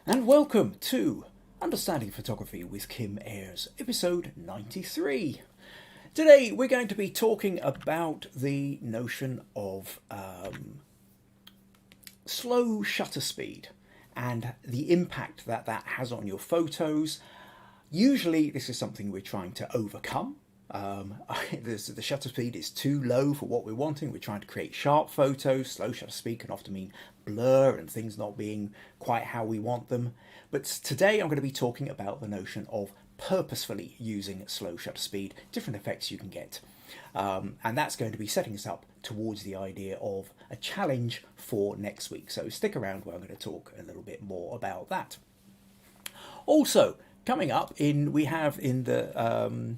And welcome to Understanding Photography with Kim Ayres, episode 93. Today we're going to be talking about the notion of slow shutter speed and the impact that that has on your photos. Usually this is something we're trying to overcome. The shutter speed is too low for what we're wanting. We're trying to create sharp photos. Slow shutter speed can often mean blur and things not being quite how we want them. But today I'm going to be talking about the notion of purposefully using slow shutter speed, different effects you can get. And that's going to be setting us up towards the idea of a challenge for next week. So stick around where I'm going to talk a little bit more about that. Also, coming up we have in the...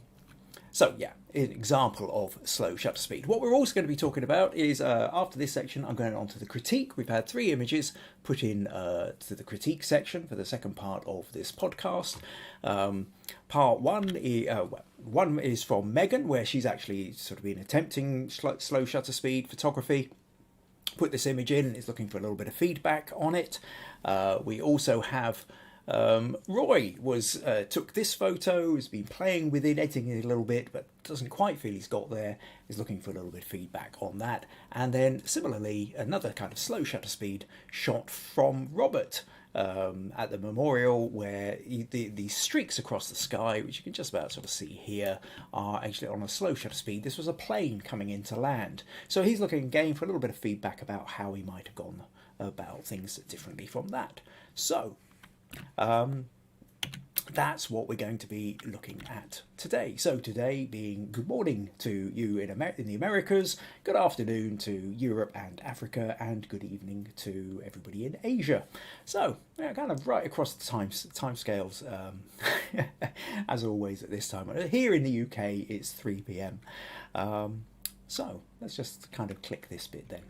an example of slow shutter speed. What we're also going to be talking about is, after this section, I'm going on to the critique. We've had 3 images put in to the critique section for the second part of this podcast. Part 1 is from Megan, where she's actually sort of been attempting slow shutter speed photography. Put this image in and is looking for a little bit of feedback on it. We also have... Roy took this photo, has been playing with it, editing it a little bit, but doesn't quite feel he's got there, is looking for a little bit of feedback on that. And then similarly, another kind of slow shutter speed shot from Robert at the memorial, where the streaks across the sky, which you can just about sort of see here, are actually on a slow shutter speed. This was a plane coming into land. So he's looking again for a little bit of feedback about how he might have gone about things differently from that. So... that's what we're going to be looking at today. So today being good morning to you in the Americas, good afternoon to Europe and Africa, and good evening to everybody in Asia. So kind of right across the time scales, as always at this time. Here in the UK it's 3 p.m. So let's just kind of click this bit then.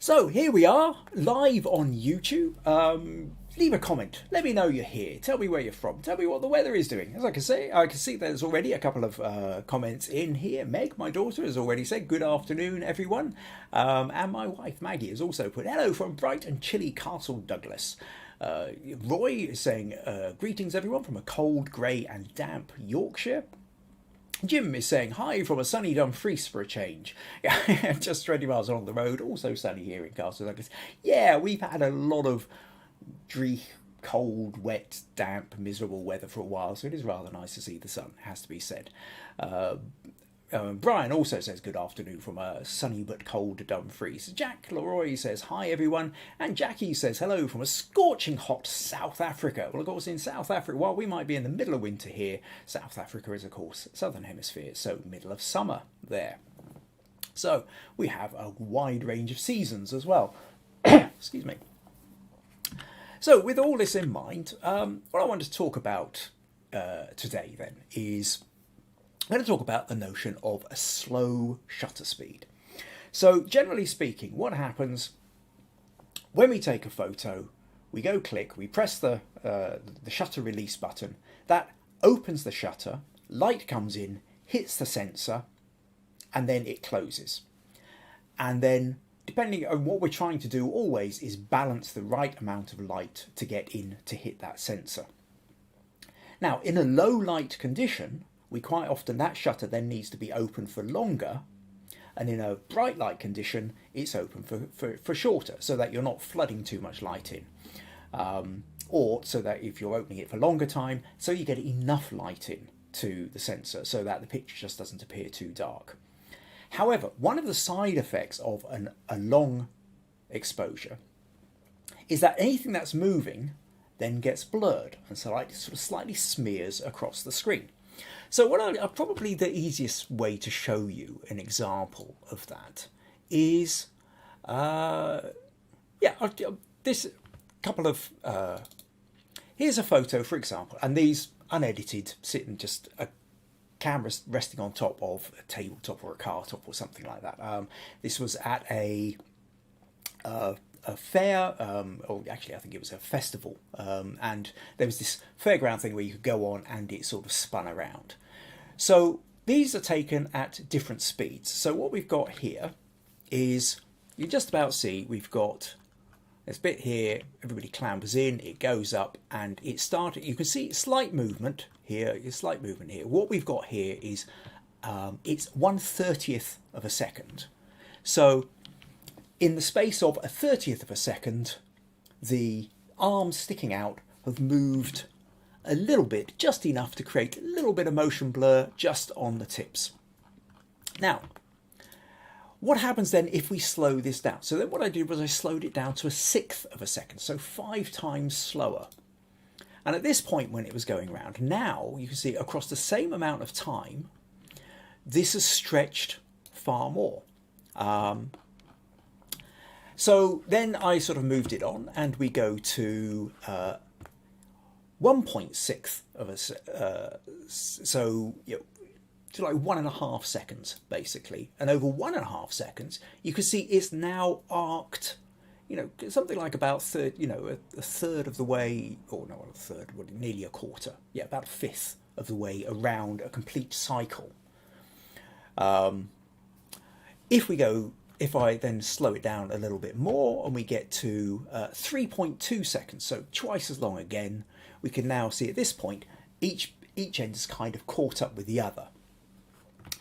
So here we are, live on YouTube. Leave a comment. Let me know you're here. Tell me where you're from. Tell me what the weather is doing. As I can see there's already a couple of comments in here. Meg, my daughter, has already said good afternoon, everyone. And my wife, Maggie, has also put hello from bright and chilly Castle Douglas. Roy is saying greetings, everyone, from a cold, grey and damp Yorkshire. Jim is saying, hi from a sunny Dumfries for a change. Just 20 miles along the road, also sunny here in Castle Douglas. Yeah, we've had a lot of dreary, cold, wet, damp, miserable weather for a while, so it is rather nice to see the sun, has to be said. Brian also says good afternoon from a sunny but cold Dumfries. Jack Leroy says hi everyone, and Jackie says hello from a scorching hot South Africa. Well, of course, in South Africa, while we might be in the middle of winter here, South Africa is, of course, southern hemisphere, so middle of summer there. So we have a wide range of seasons as well. Excuse me. So with all this in mind, what I want to talk about today then is... I'm going to talk about the notion of a slow shutter speed. So generally speaking, what happens when we take a photo, we go click, we press the shutter release button, that opens the shutter, light comes in, hits the sensor, and then it closes. And then, depending on what we're trying to do always, is balance the right amount of light to get in to hit that sensor. Now, in a low light condition, we quite often, that shutter then needs to be open for longer, and in a bright light condition it's open for shorter, so that you're not flooding too much light in, or so that if you're opening it for longer time, so you get enough light in to the sensor so that the picture just doesn't appear too dark. However, one of the side effects of a long exposure is that anything that's moving then gets blurred, and so it sort of slightly smears across the screen. So probably the easiest way to show you an example of that is, this couple of, here's a photo, for example, and these unedited, sitting just a camera resting on top of a tabletop or a car top or something like that. This was at a fair, or actually I think it was a festival, and there was this fairground thing where you could go on and it sort of spun around. So these are taken at different speeds. So what we've got here is you just about see we've got this bit here, everybody clambers in, it goes up, and it started. You can see slight movement here, slight movement here. What we've got here is it's 1/30th of a second. So in the space of a 30th of a second, the arms sticking out have moved a little bit, just enough to create a little bit of motion blur just on the tips. Now, what happens then if we slow this down? So then what I did was I slowed it down to a 1/6 of a second, so 5 times slower. And at this point when it was going around, now you can see across the same amount of time, this has stretched far more. So then I sort of moved it on, and we go to 1.6 of a so to like 1.5 seconds basically, and over 1.5 seconds you can see it's now arced, something like about a third of the way, or no, a third, nearly a quarter, about a fifth of the way around a complete cycle. If I then slow it down a little bit more and we get to 3.2 seconds, so twice as long again, we can now see at this point each end is kind of caught up with the other.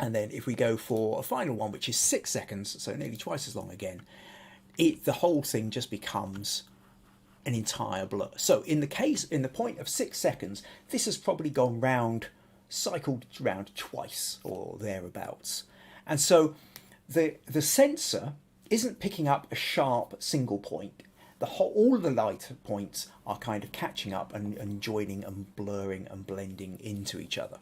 And then if we go for a final one, which is 6 seconds, so nearly twice as long again, the whole thing just becomes an entire blur. So in the point of 6 seconds, this has probably cycled round twice or thereabouts. And so the sensor isn't picking up a sharp single point. All the light points are kind of catching up and joining and blurring and blending into each other.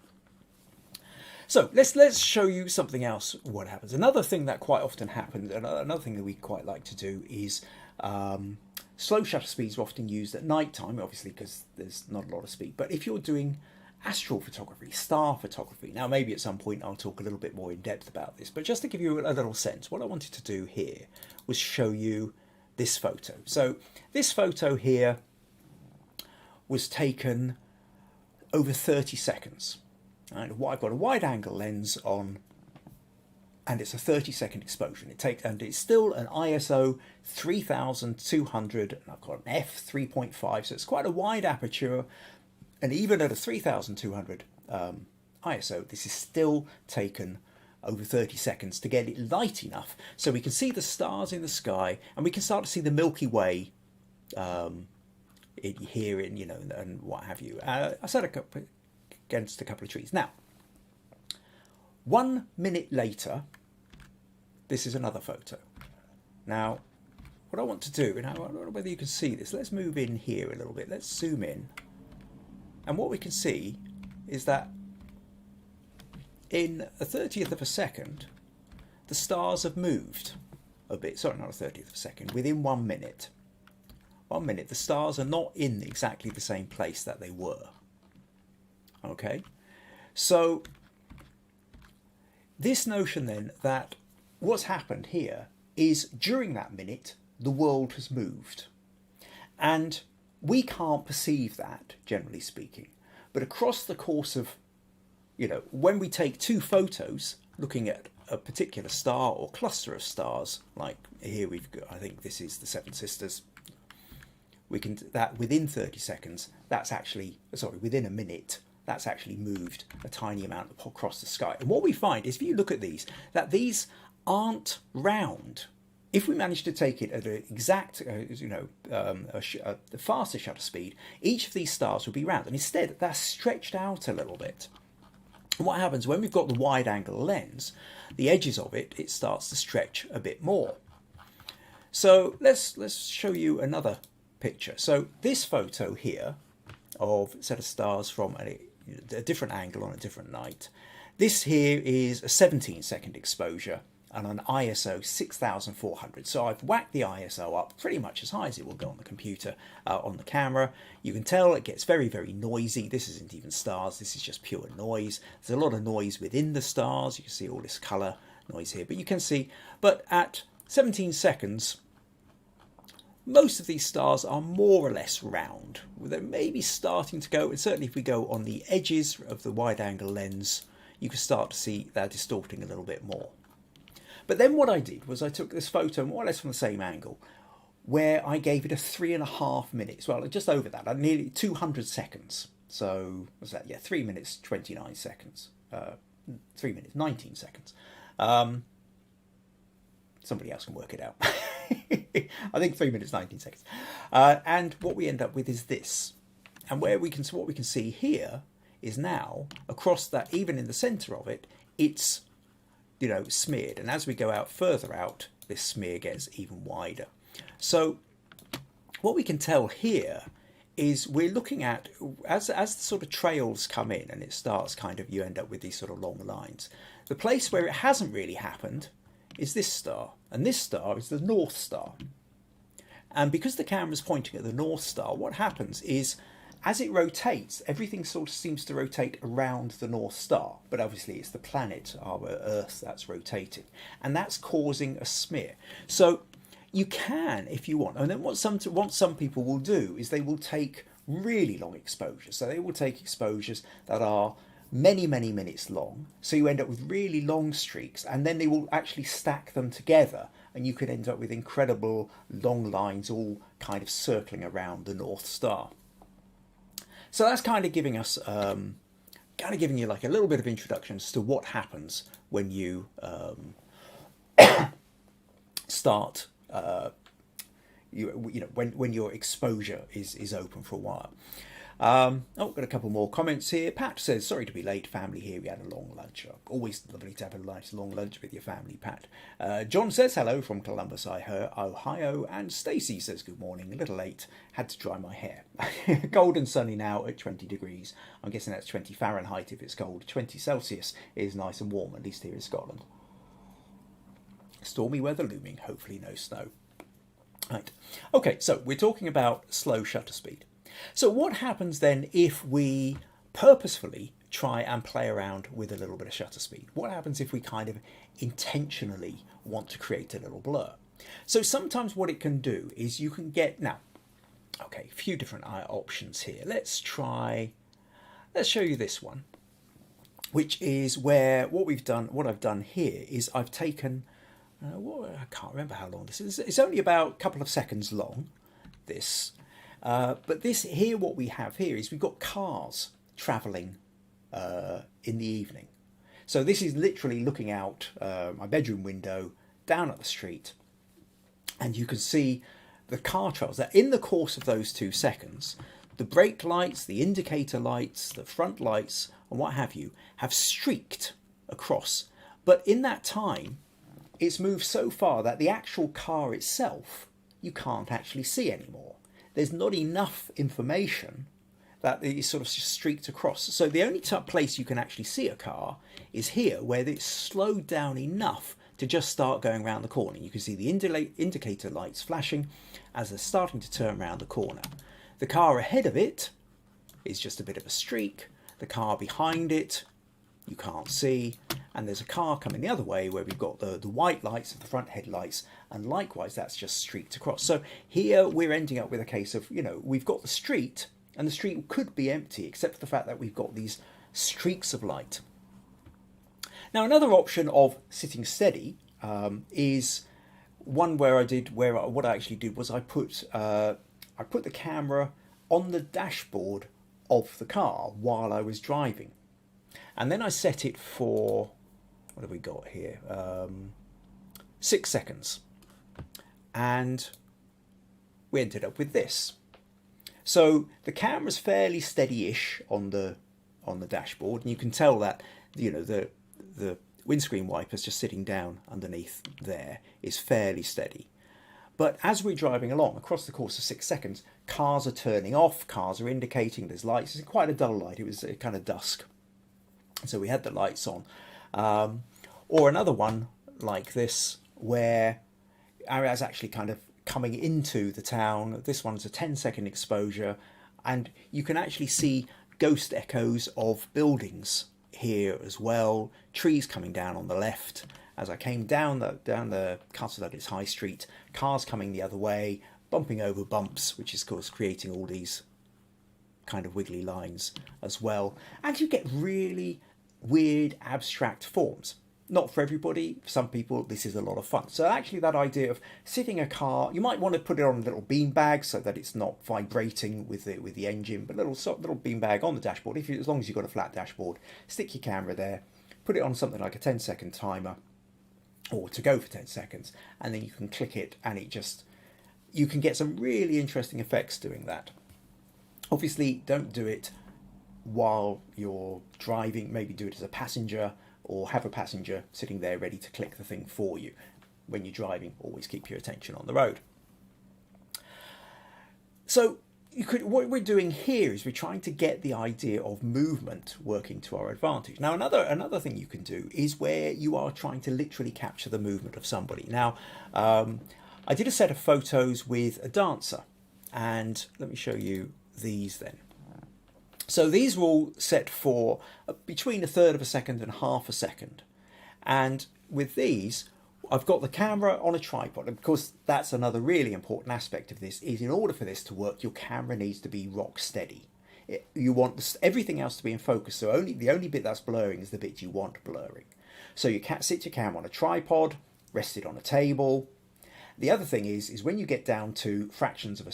So let's show you something else, what happens. Another thing that quite often happens, another thing that we quite like to do is slow shutter speeds are often used at night time, obviously because there's not a lot of speed. But if you're doing astral photography, star photography, now maybe at some point I'll talk a little bit more in depth about this, but just to give you a little sense, what I wanted to do here was show you this photo. So this photo here was taken over 30 seconds. And I've got a wide angle lens on, and it's a 30-second exposure. And it's still an ISO 3200, and I've got an f3.5, so it's quite a wide aperture. And even at a 3200 ISO, this is still taken over 30 seconds to get it light enough so we can see the stars in the sky, and we can start to see the Milky Way here and what have you. I set against a couple of trees. Now, 1 minute later, this is another photo. Now, what I want to do, and I don't know whether you can see this, let's move in here a little bit, let's zoom in. And what we can see is that in a 30th of a second, the stars have moved a bit. Sorry, not a 30th of a second. Within 1 minute. 1 minute, the stars are not in exactly the same place that they were. Okay? So, this notion then that what's happened here is during that minute, the world has moved. And we can't perceive that, generally speaking. But across the course of, when we take two photos looking at a particular star or cluster of stars, like here we've got, I think this is the Seven Sisters, we can, that within 30 seconds, within a minute, that's actually moved a tiny amount across the sky. And what we find is, if you look at these, that these aren't round. If we manage to take it at an exact, the faster shutter speed, each of these stars will be round. And instead, they're stretched out a little bit. And what happens when we've got the wide angle lens, the edges of it starts to stretch a bit more. So let's show you another picture. So this photo here of a set of stars from a different angle on a different night. This here is a 17-second exposure and an ISO 6400. So I've whacked the ISO up pretty much as high as it will go on the computer, on the camera. You can tell it gets very, very noisy. This isn't even stars, this is just pure noise. There's a lot of noise within the stars. You can see all this colour noise here, but you can see, but at 17 seconds, most of these stars are more or less round. They're maybe starting to go, and certainly if we go on the edges of the wide angle lens, you can start to see they're distorting a little bit more. But then what I did was I took this photo more or less from the same angle, where I gave it a 3.5 minutes, well, just over that, nearly 200 seconds. So, what's that? Yeah, 3 minutes, 29 seconds. 3 minutes, 19 seconds. Somebody else can work it out. I think 3 minutes, 19 seconds. And what we end up with is this. And what we can see here is now, across that, even in the centre of it, it's, smeared. And as we go out further out, this smear gets even wider. So what we can tell here is we're looking at, as the sort of trails come in and it starts you end up with these sort of long lines. The place where it hasn't really happened is this star. And this star is the North Star. And because the camera's pointing at the North Star, what happens is, as it rotates, everything sort of seems to rotate around the North Star. But obviously it's the planet, our Earth, that's rotating. And that's causing a smear. So you can, if you want, and then what some people will do is they will take really long exposures. So they will take exposures that are many, many minutes long. So you end up with really long streaks, and then they will actually stack them together, and you could end up with incredible long lines all kind of circling around the North Star. So that's kind of giving us, giving you like a little bit of introduction as to what happens when you start. When your exposure is open for a while. Got a couple more comments here. Pat says, sorry to be late, family here, we had a long lunch. Always lovely to have a nice long lunch with your family, Pat. John says hello from Columbus, Ohio, and Stacey says good morning, a little late, had to dry my hair. Cold and sunny now at 20 degrees. I'm guessing that's 20 Fahrenheit if it's cold. 20 Celsius is nice and warm, at least here in Scotland. Stormy weather looming, hopefully no snow. Right. Okay, so we're talking about slow shutter speed. So what happens then if we purposefully try and play around with a little bit of shutter speed? What happens if we kind of intentionally want to create a little blur? So sometimes what it can do is you can get, a few different options here. Let's show you this one, which is where what I've done here is I've taken, I can't remember how long this is. It's only about a couple of seconds long, this. But this here, what we have here is we've got cars travelling in the evening. So this is literally looking out my bedroom window down at the street, and you can see the car trails. That in the course of those 2 seconds, the brake lights, the indicator lights, the front lights, and what have you, have streaked across. But in that time, it's moved so far that the actual car itself you can't actually see anymore. There's not enough information that it's sort of streaked across. So the only place you can actually see a car is here, where it's slowed down enough to just start going around the corner. You can see the indicator lights flashing as they're starting to turn around the corner. The car ahead of it is just a bit of a streak. The car behind it you can't see, and there's a car coming the other way where we've got the white lights of the front headlights, and likewise that's just streaked across. So here we're ending up with a case of, we've got the street, and the street could be empty except for the fact that we've got these streaks of light. Now another option of sitting steady is one where what I actually did was I put the camera on the dashboard of the car while I was driving. And then I set it for, what have we got here? 6 seconds. And we ended up with this. So the camera's fairly steady-ish on the dashboard, and you can tell that the windscreen wipers just sitting down underneath there is fairly steady. But as we're driving along, across the course of 6 seconds, cars are turning off, cars are indicating, there's lights. It's quite a dull light. It was kind of dusk. So we had the lights on. Or another one like this, where Ayres actually kind of coming into the town. This one's a 10-second exposure, and you can actually see ghost echoes of buildings here as well. Trees coming down on the left. As I came down the Castle Douglas High Street, cars coming the other way, bumping over bumps, which is of course creating all these kind of wiggly lines as well. And you get really weird abstract forms. Not for everybody. For some people, this is a lot of fun. So actually that idea of sitting a car, you might want to put it on a little bean bag so that it's not vibrating with the engine, but little bean bag on the dashboard. As long as you've got a flat dashboard, stick your camera there, put it on something like a 10-second timer, or to go for 10 seconds, and then you can click it, and you can get some really interesting effects doing that. Obviously, don't do it while you're driving. Maybe do it as a passenger, or have a passenger sitting there ready to click the thing for you. When you're driving, always keep your attention on the road. So what we're doing here is we're trying to get the idea of movement working to our advantage. Now, another thing you can do is where you are trying to literally capture the movement of somebody. Now, I did a set of photos with a dancer, and let me show you these then. So these were all set for between 1/3 of a second and 1/2 a second. And with these, I've got the camera on a tripod. And of course, that's another really important aspect of this, is in order for this to work, your camera needs to be rock steady. You want everything else to be in focus, so the only bit that's blurring is the bit you want blurring. So you sit your camera on a tripod, rest it on a table. The other thing is when you get down to fractions of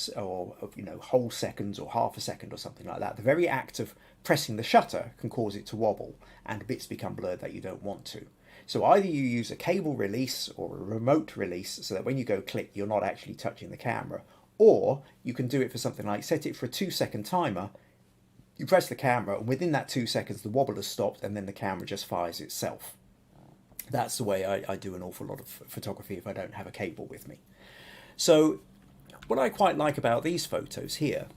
whole seconds or 1/2 a second or something like that, the very act of pressing the shutter can cause it to wobble and bits become blurred that you don't want to. So either you use a cable release or a remote release so that when you go click, you're not actually touching the camera, or you can do it for something like set it for a 2-second timer. You press the camera, and within that 2 seconds, the wobble has stopped, and then the camera just fires itself. That's the way I do an awful lot of photography if I don't have a cable with me. So what I quite like about these photos here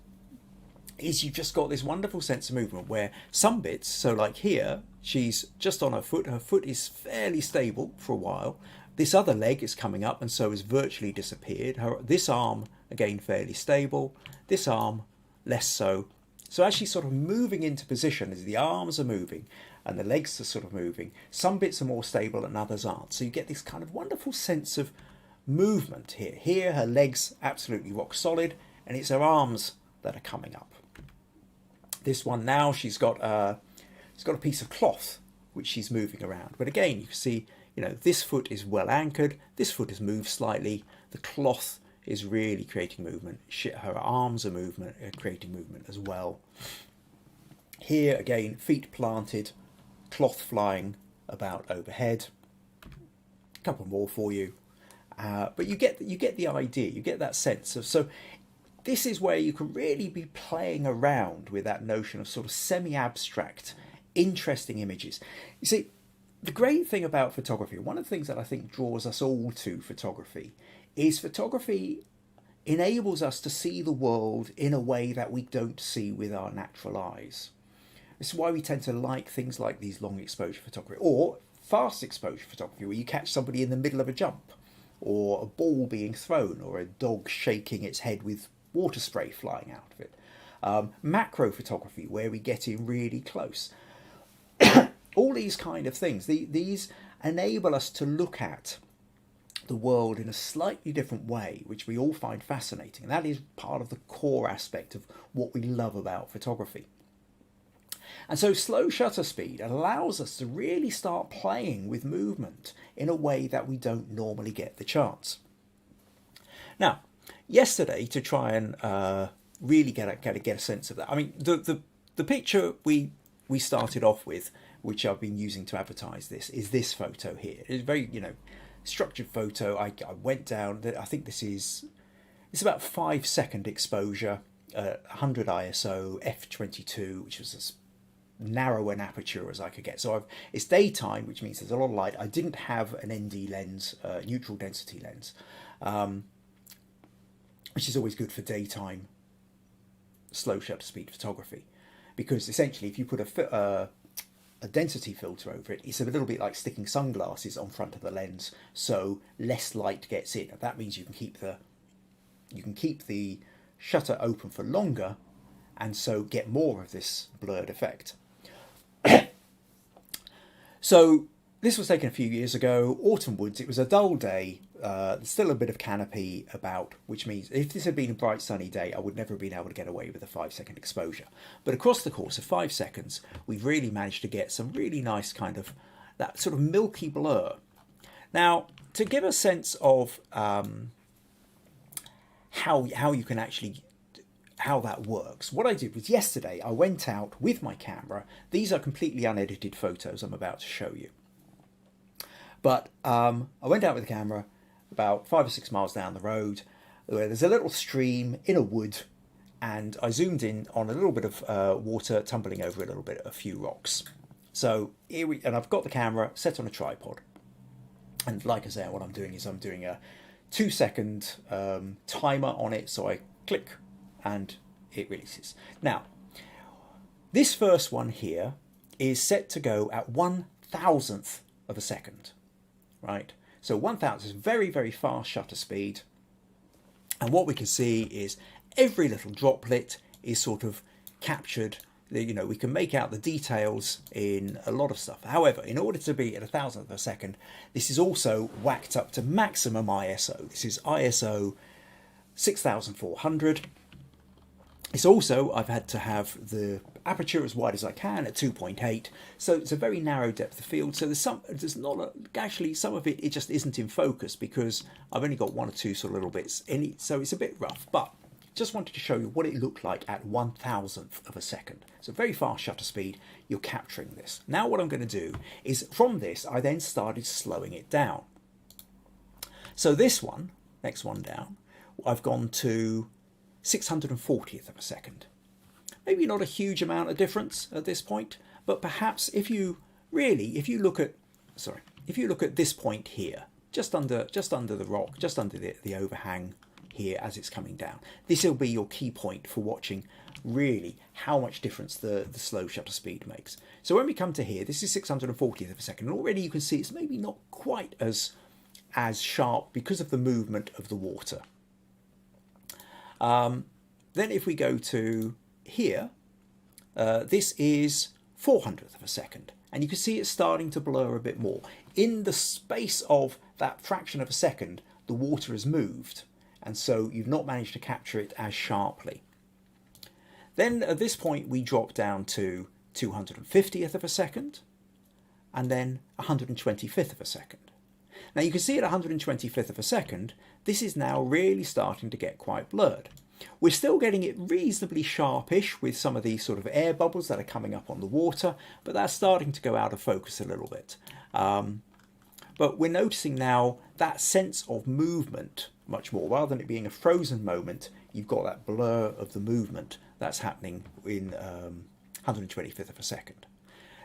is you've just got this wonderful sense of movement where some bits, so like here, she's just on her foot is fairly stable for a while. This other leg is coming up and so has virtually disappeared. This arm, again, fairly stable. This arm, less so. So as she's sort of moving into position, as the arms are moving and the legs are sort of moving, some bits are more stable and others aren't. So you get this kind of wonderful sense of movement here. Here, her legs absolutely rock solid, and it's her arms that are coming up. This one now, she's got a piece of cloth which she's moving around. But again, you can see, this foot is well anchored. This foot has moved slightly. The cloth is really creating movement. Her arms are creating movement as well. Here again, feet planted, cloth flying about overhead. A couple more for you. But you get the idea. You get that sense of, so this is where you can really be playing around with that notion of sort of semi-abstract, interesting images. You see, the great thing about photography, one of the things that I think draws us all to photography, is photography enables us to see the world in a way that we don't see with our natural eyes. This is why we tend to like things like these long exposure photography, or fast exposure photography, where you catch somebody in the middle of a jump, or a ball being thrown, or a dog shaking its head with water spray flying out of it. Macro photography, where we get in really close. All these kind of things, these enable us to look at the world in a slightly different way, which we all find fascinating. And that is part of the core aspect of what we love about photography. And so slow shutter speed allows us to really start playing with movement in a way that we don't normally get the chance. Now, yesterday, to try and really get a sense of that, I mean, the picture we started off with, which I've been using to advertise this, is this photo here. It's a very, structured photo. I went down, I think it's about 5-second exposure, 100 ISO, f22, which was as narrow an aperture as I could get. So it's daytime, which means there's a lot of light. I didn't have an ND lens, neutral density lens, which is always good for daytime slow shutter speed photography, because essentially if you put a density filter over it, it's a little bit like sticking sunglasses on front of the lens, so less light gets in. That means you can keep the shutter open for longer, and so get more of this blurred effect. So this was taken a few years ago, autumn woods. It was a dull day, still a bit of canopy about, which means if this had been a bright sunny day, I would never have been able to get away with a 5-second exposure. But across the course of 5 seconds, we've really managed to get some really nice kind of that sort of milky blur. Now, to give a sense of how you can actually, how that works, what I did was yesterday I went out with my camera. These are completely unedited photos I'm about to show you. But I went out with the camera about 5 or 6 miles down the road where there's a little stream in a wood, and I zoomed in on a little bit of water tumbling over a few rocks. So and I've got the camera set on a tripod. And like I say, what I'm doing is I'm doing a 2-second timer on it. So I click and it releases. Now, this first one here is set to go at 1,000th of a second, right? So 1,000 is very, very fast shutter speed. And what we can see is every little droplet is sort of captured. You know, we can make out the details in a lot of stuff. However, in order to be at 1,000th of a second, this is also whacked up to maximum ISO. This is ISO 6400. It's also, I've had to have the aperture as wide as I can at 2.8, so it's a very narrow depth of field. So actually some of it just isn't in focus because I've only got 1 or 2 sort of little bits in it, so it's a bit rough. But just wanted to show you what it looked like at 1,000th of a second. So very fast shutter speed, you're capturing this. Now what I'm going to do is from this, I then started slowing it down. So this one, next one down, I've gone to 640th of a second. Maybe not a huge amount of difference at this point, but perhaps if you look at this point here, just under the rock, just under the overhang here as it's coming down, this will be your key point for watching really how much difference the slow shutter speed makes. So when we come to here, this is 640th of a second, and already you can see it's maybe not quite as sharp because of the movement of the water. Then if we go to here, this is 400th of a second, and you can see it's starting to blur a bit more. In the space of that fraction of a second, the water has moved, and so you've not managed to capture it as sharply. Then at this point we drop down to 250th of a second, and then 125th of a second. Now you can see at 125th of a second, this is now really starting to get quite blurred. We're still getting it reasonably sharpish with some of these sort of air bubbles that are coming up on the water, but that's starting to go out of focus a little bit. But we're noticing now that sense of movement much more. Rather than it being a frozen moment, you've got that blur of the movement that's happening in 125th of a second.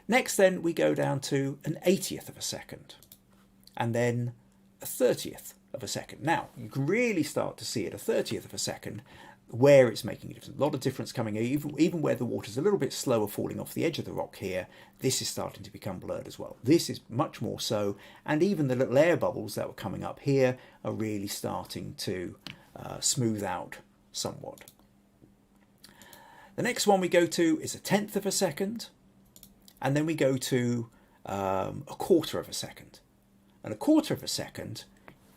Next then we go down to an 80th of a second, and then a 30th of a second. Now you can really start to see at a 30th of a second where it's making a difference. A lot of difference coming, even where the water's a little bit slower falling off the edge of the rock here, this is starting to become blurred as well. This is much more so, and even the little air bubbles that were coming up here are really starting to smooth out somewhat. The next one we go to is a 10th of a second, and then we go to a 1/4 of a second. And a 1/4 of a second,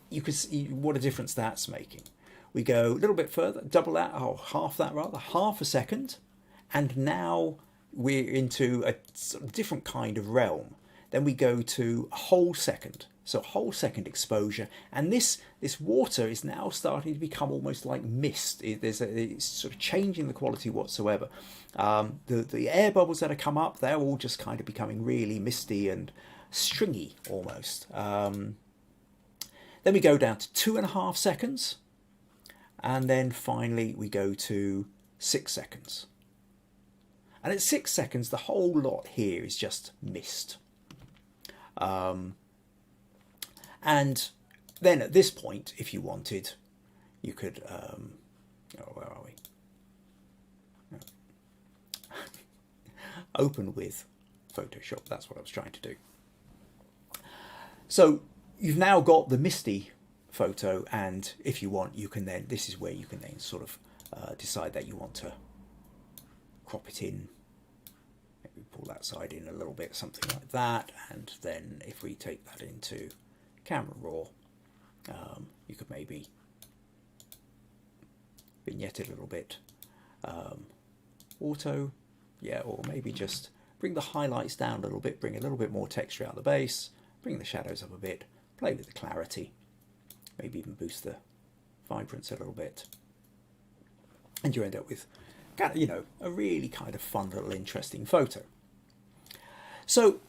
you can see what a difference that's making. We go a little bit further, double that, half that rather, half a second, and now we're into a sort of different kind of realm. Then we go to a whole second, so a whole second exposure, and this water is now starting to become almost like mist. It's sort of changing the quality whatsoever. The air bubbles that have come up, they're all just kind of becoming really misty and stringy almost. Then we go down to 2.5 seconds, and then finally we go to 6 seconds. And at 6 seconds, the whole lot here is just mist. And then at this point, if you wanted, you could, where are we? Open with Photoshop, that's what I was trying to do. So you've now got the misty photo, and if you want, you can then, this is where you can then sort of decide that you want to crop it in. Maybe pull that side in a little bit, something like that. And then if we take that into Camera Raw, you could maybe vignette it a little bit. Auto, yeah, or maybe just bring the highlights down a little bit, bring a little bit more texture out of the base, bring the shadows up a bit, play with the clarity, maybe even boost the vibrance a little bit. And you end up with, you know, a really kind of fun little interesting photo. So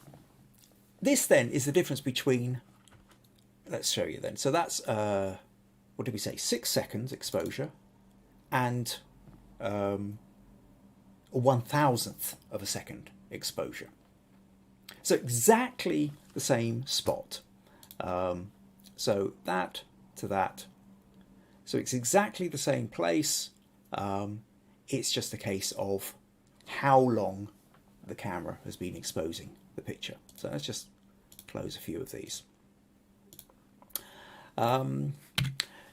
this then is the difference between, let's show you then. So that's, what did we say, 6 seconds exposure and a 1,000th of a second exposure. So exactly the same spot. So that to that. So it's exactly the same place. It's just a case of how long the camera has been exposing the picture. So let's just close a few of these.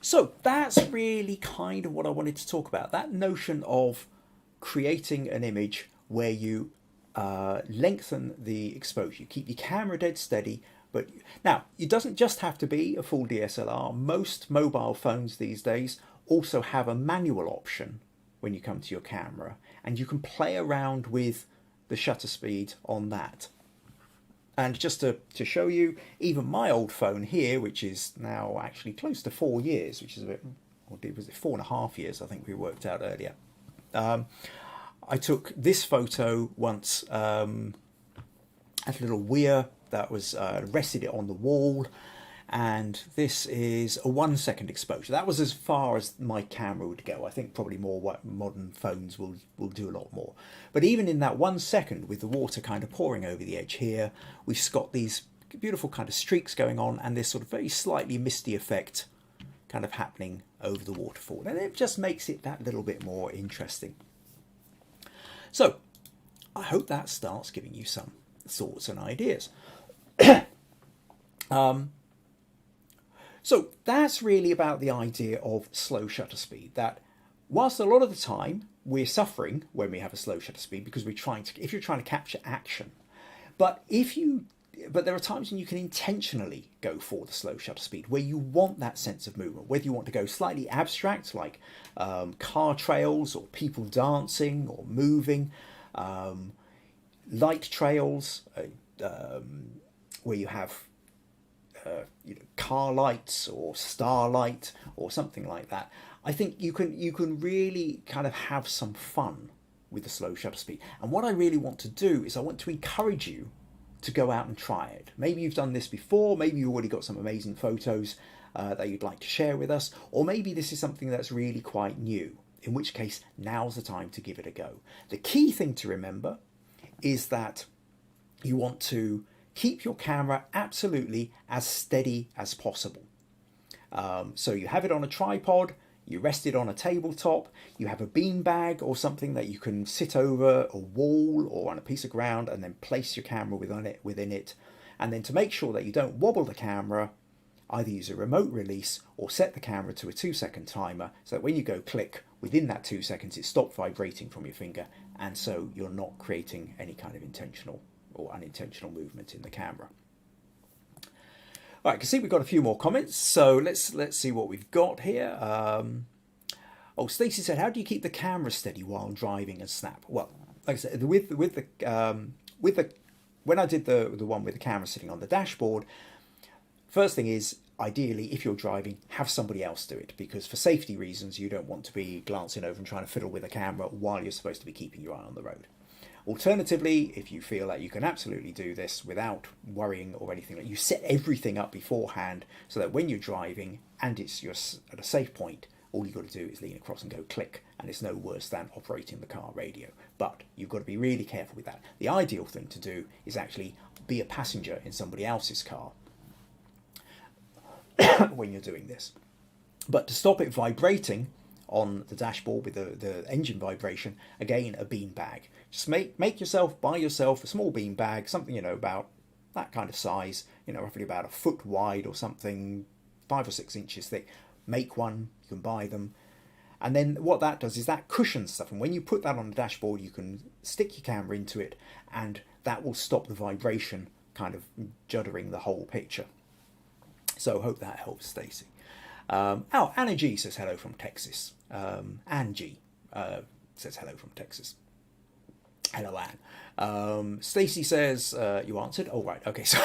So that's really kind of what I wanted to talk about. That notion of creating an image where you lengthen the exposure. You keep your camera dead steady. But now, it doesn't just have to be a full DSLR. Most mobile phones these days also have a manual option when you come to your camera, and you can play around with the shutter speed on that. And just to show you, even my old phone here, which is now actually close to 4 years, which is a bit, or was it 4.5 years, I think we worked out earlier. I took this photo once at a little weir that was rested it on the wall, and this is a 1 second exposure. That was as far as my camera would go. I think probably more modern phones will do a lot more. But even in that 1 second, with the water kind of pouring over the edge here, we've got these beautiful kind of streaks going on, and this sort of very slightly misty effect kind of happening over the waterfall, and it just makes it that little bit more interesting. So I hope that starts giving you some thoughts and ideas. So that's really about the idea of slow shutter speed, that whilst a lot of the time we're suffering when we have a slow shutter speed because if you're trying to capture action, but there are times when you can intentionally go for the slow shutter speed where you want that sense of movement, whether you want to go slightly abstract like car trails or people dancing or moving, light trails where you have car lights or starlight or something like that. I think you can really kind of have some fun with the slow shutter speed. And what I really want to do is I want to encourage you to go out and try it. Maybe you've done this before, maybe you've already got some amazing photos that you'd like to share with us, or maybe this is something that's really quite new, in which case now's the time to give it a go. The key thing to remember is that you want to keep your camera absolutely as steady as possible. So you have it on a tripod, you rest it on a tabletop, you have a bean bag or something that you can sit over a wall or on a piece of ground and then place your camera within it. And then to make sure that you don't wobble the camera, either use a remote release or set the camera to a 2-second timer so that when you go click, within that 2 seconds it stops vibrating from your finger, and so you're not creating any kind of intentional or unintentional movement in the camera. All right, I can see we've got a few more comments, so let's see what we've got here. Oh, Stacey said, "How do you keep the camera steady while driving and snap?" Well, like I said, when I did the one with the camera sitting on the dashboard, first thing is, ideally, if you're driving, have somebody else do it, because for safety reasons, you don't want to be glancing over and trying to fiddle with the camera while you're supposed to be keeping your eye on the road. Alternatively, if you feel that you can absolutely do this without worrying or anything, like you set everything up beforehand so that when you're driving and you're at a safe point, all you've got to do is lean across and go click, and it's no worse than operating the car radio. But you've got to be really careful with that. The ideal thing to do is actually be a passenger in somebody else's car when you're doing this. But to stop it vibrating on the dashboard with the engine vibration, again, a bean bag. Just buy yourself a small bean bag, something, about that kind of size, roughly about a foot wide or something, 5 or 6 inches thick. Make one, you can buy them. And then what that does is that cushions stuff. And when you put that on the dashboard, you can stick your camera into it, and that will stop the vibration kind of juddering the whole picture. So hope that helps, Stacey. Anna G says hello from Texas. Angie says hello from Texas. Hello, Anne. Stacey says, you answered? Oh, right. Okay, so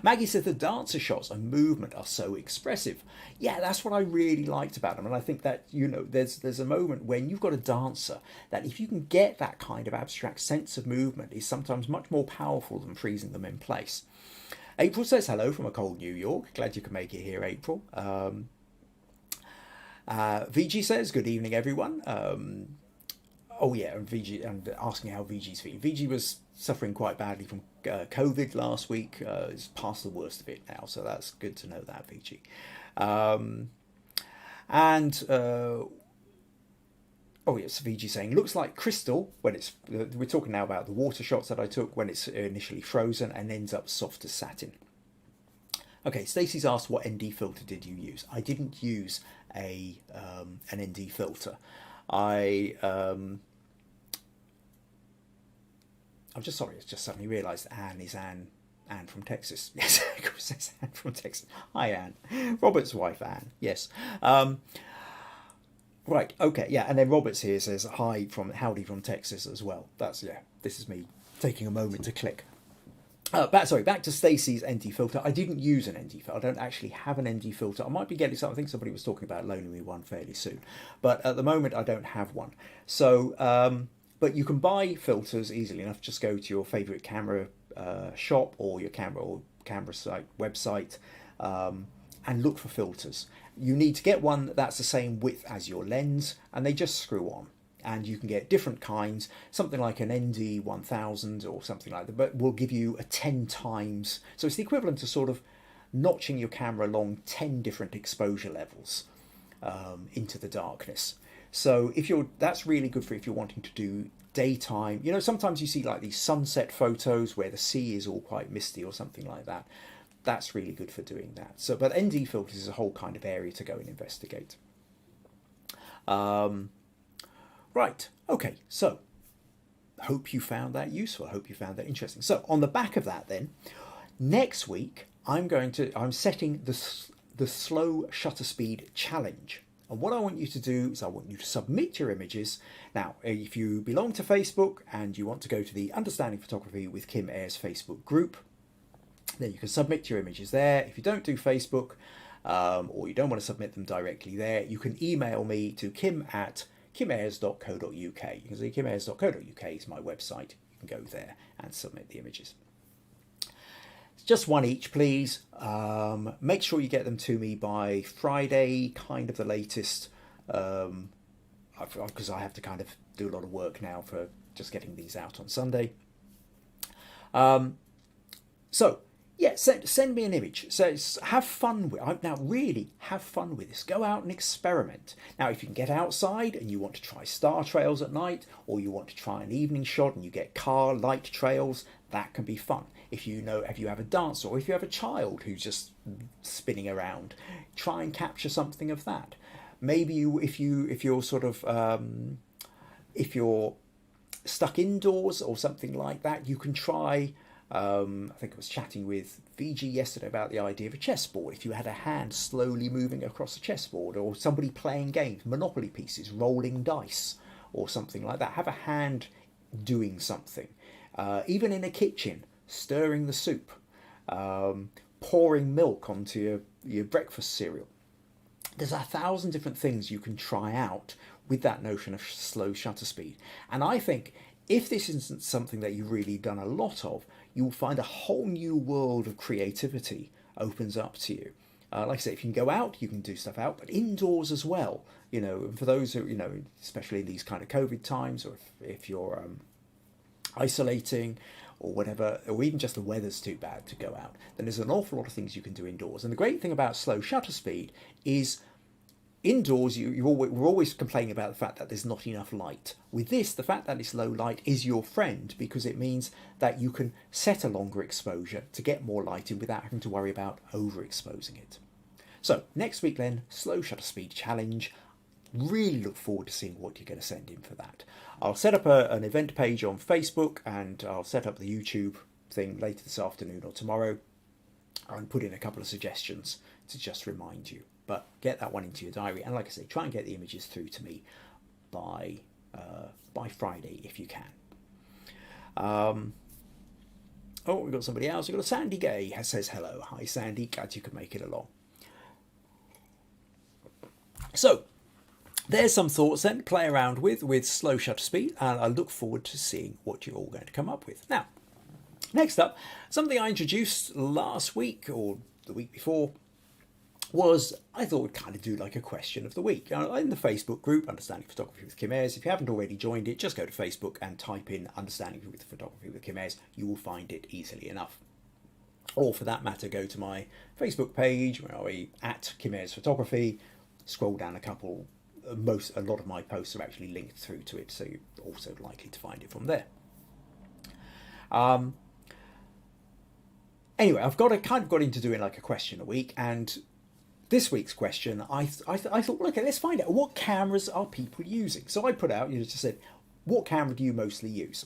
Maggie says the dancer shots and movement are so expressive. Yeah, that's what I really liked about them. And I think that, there's a moment when you've got a dancer that if you can get that kind of abstract sense of movement is sometimes much more powerful than freezing them in place. April says hello from a cold New York. Glad you can make it here, April. VG says, good evening, everyone. Oh yeah, and VG, and asking how VG's feeling. VG was suffering quite badly from COVID last week. It's past the worst of it now, so that's good to know that, VG. Oh yes, VG saying looks like crystal when it's. We're talking now about the water shots that I took when it's initially frozen and ends up soft as satin. Okay, Stacey's asked what ND filter did you use? I didn't use an ND filter. I'm just sorry. It's just suddenly realised Anne is Anne from Texas. Yes, of course, it's Anne from Texas. Hi, Anne. Robert's wife, Anne. Yes. Right. Okay. Yeah. And then Roberts here says howdy from Texas as well. That's This is me taking a moment to click. Back to Stacey's ND filter. I didn't use an ND filter. I don't actually have an ND filter. I might be getting something. I think somebody was talking about loaning me one fairly soon, but at the moment I don't have one. So, but you can buy filters easily enough. Just go to your favourite camera shop or your camera site website and look for filters. You need to get one that's the same width as your lens, and they just screw on. And you can get different kinds, something like an ND 1000 or something like that, but will give you a 10 times. So it's the equivalent to sort of notching your camera along 10 different exposure levels into the darkness. So that's really good for if you're wanting to do daytime. Sometimes you see like these sunset photos where the sea is all quite misty or something like that. That's really good for doing that. So, but ND filters is a whole kind of area to go and investigate. Right, okay, so hope you found that useful. Hope you found that interesting. So on the back of that then, next week I'm setting the slow shutter speed challenge. And what I want you to do is I want you to submit your images. Now, if you belong to Facebook and you want to go to the Understanding Photography with Kim Ayres Facebook group, then you can submit your images there. If you don't do Facebook or you don't want to submit them directly there, you can email me to kim@kimayres.co.uk. You can see kimayres.co.uk is my website. You can go there and submit the images. It's just one each, please. Make sure you get them to me by Friday, kind of the latest, because I have to kind of do a lot of work now for just getting these out on Sunday. So yeah, send me an image. So have fun with really have fun with this. Go out and experiment. Now, if you can get outside and you want to try star trails at night, or you want to try an evening shot and you get car light trails, that can be fun. If you have a dancer or if you have a child who's just spinning around, try and capture something of that. Maybe if you're stuck indoors or something like that, you can try. I think I was chatting with VG yesterday about the idea of a chessboard. If you had a hand slowly moving across a chessboard, or somebody playing games, Monopoly pieces, rolling dice, or something like that. Have a hand doing something. Even in a kitchen, stirring the soup, pouring milk onto your breakfast cereal. There's 1,000 different things you can try out with that notion of slow shutter speed. And I think if this isn't something that you've really done a lot of, you'll find a whole new world of creativity opens up to you. Like I say, if you can go out, you can do stuff out, but indoors as well. And for those who, especially in these kind of COVID times, or if you're isolating or whatever, or even just the weather's too bad to go out, then there's an awful lot of things you can do indoors. And the great thing about slow shutter speed is indoors, we're always complaining about the fact that there's not enough light. With this, the fact that it's low light is your friend, because it means that you can set a longer exposure to get more light in without having to worry about overexposing it. So next week then, slow shutter speed challenge. Really look forward to seeing what you're going to send in for that. I'll set up an event page on Facebook, and I'll set up the YouTube thing later this afternoon or tomorrow, and put in a couple of suggestions to just remind you. But get that one into your diary, and like I say, try and get the images through to me by by Friday if you can. We've got somebody else. We've got Sandy Gay who says hello. Hi, Sandy. Glad you could make it along. So, there's some thoughts then to play around with slow shutter speed, and I look forward to seeing what you're all going to come up with. Now, next up, something I introduced last week or the week before was I thought we'd kind of do like a question of the week. In the Facebook group, Understanding Photography with Kim Ayres, if you haven't already joined it, just go to Facebook and type in Understanding with Photography with Kim Ayres. You will find it easily enough. Or for that matter, go to my Facebook page, where we at Kim Ayres Photography, scroll down a lot of my posts are actually linked through to it, so you're also likely to find it from there. Anyway, I've got into doing like a question a week, and this week's question, I thought, well, okay, let's find out what cameras are people using. So I put out, just said, what camera do you mostly use?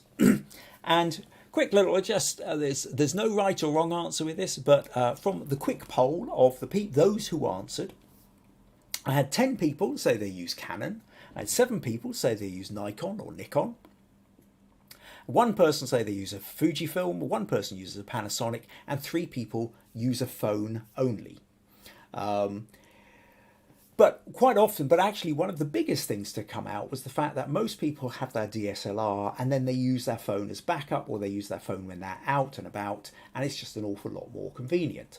And quick little there's no right or wrong answer with this, but from the quick poll of those who answered, I had 10 people say they use Canon, I had 7 people say they use Nikon or Nikon. 1 person say they use a Fujifilm, 1 person uses a Panasonic, and 3 people use a phone only. But quite often, actually one of the biggest things to come out was the fact that most people have their DSLR and then they use their phone as backup, or they use their phone when they're out and about, and it's just an awful lot more convenient.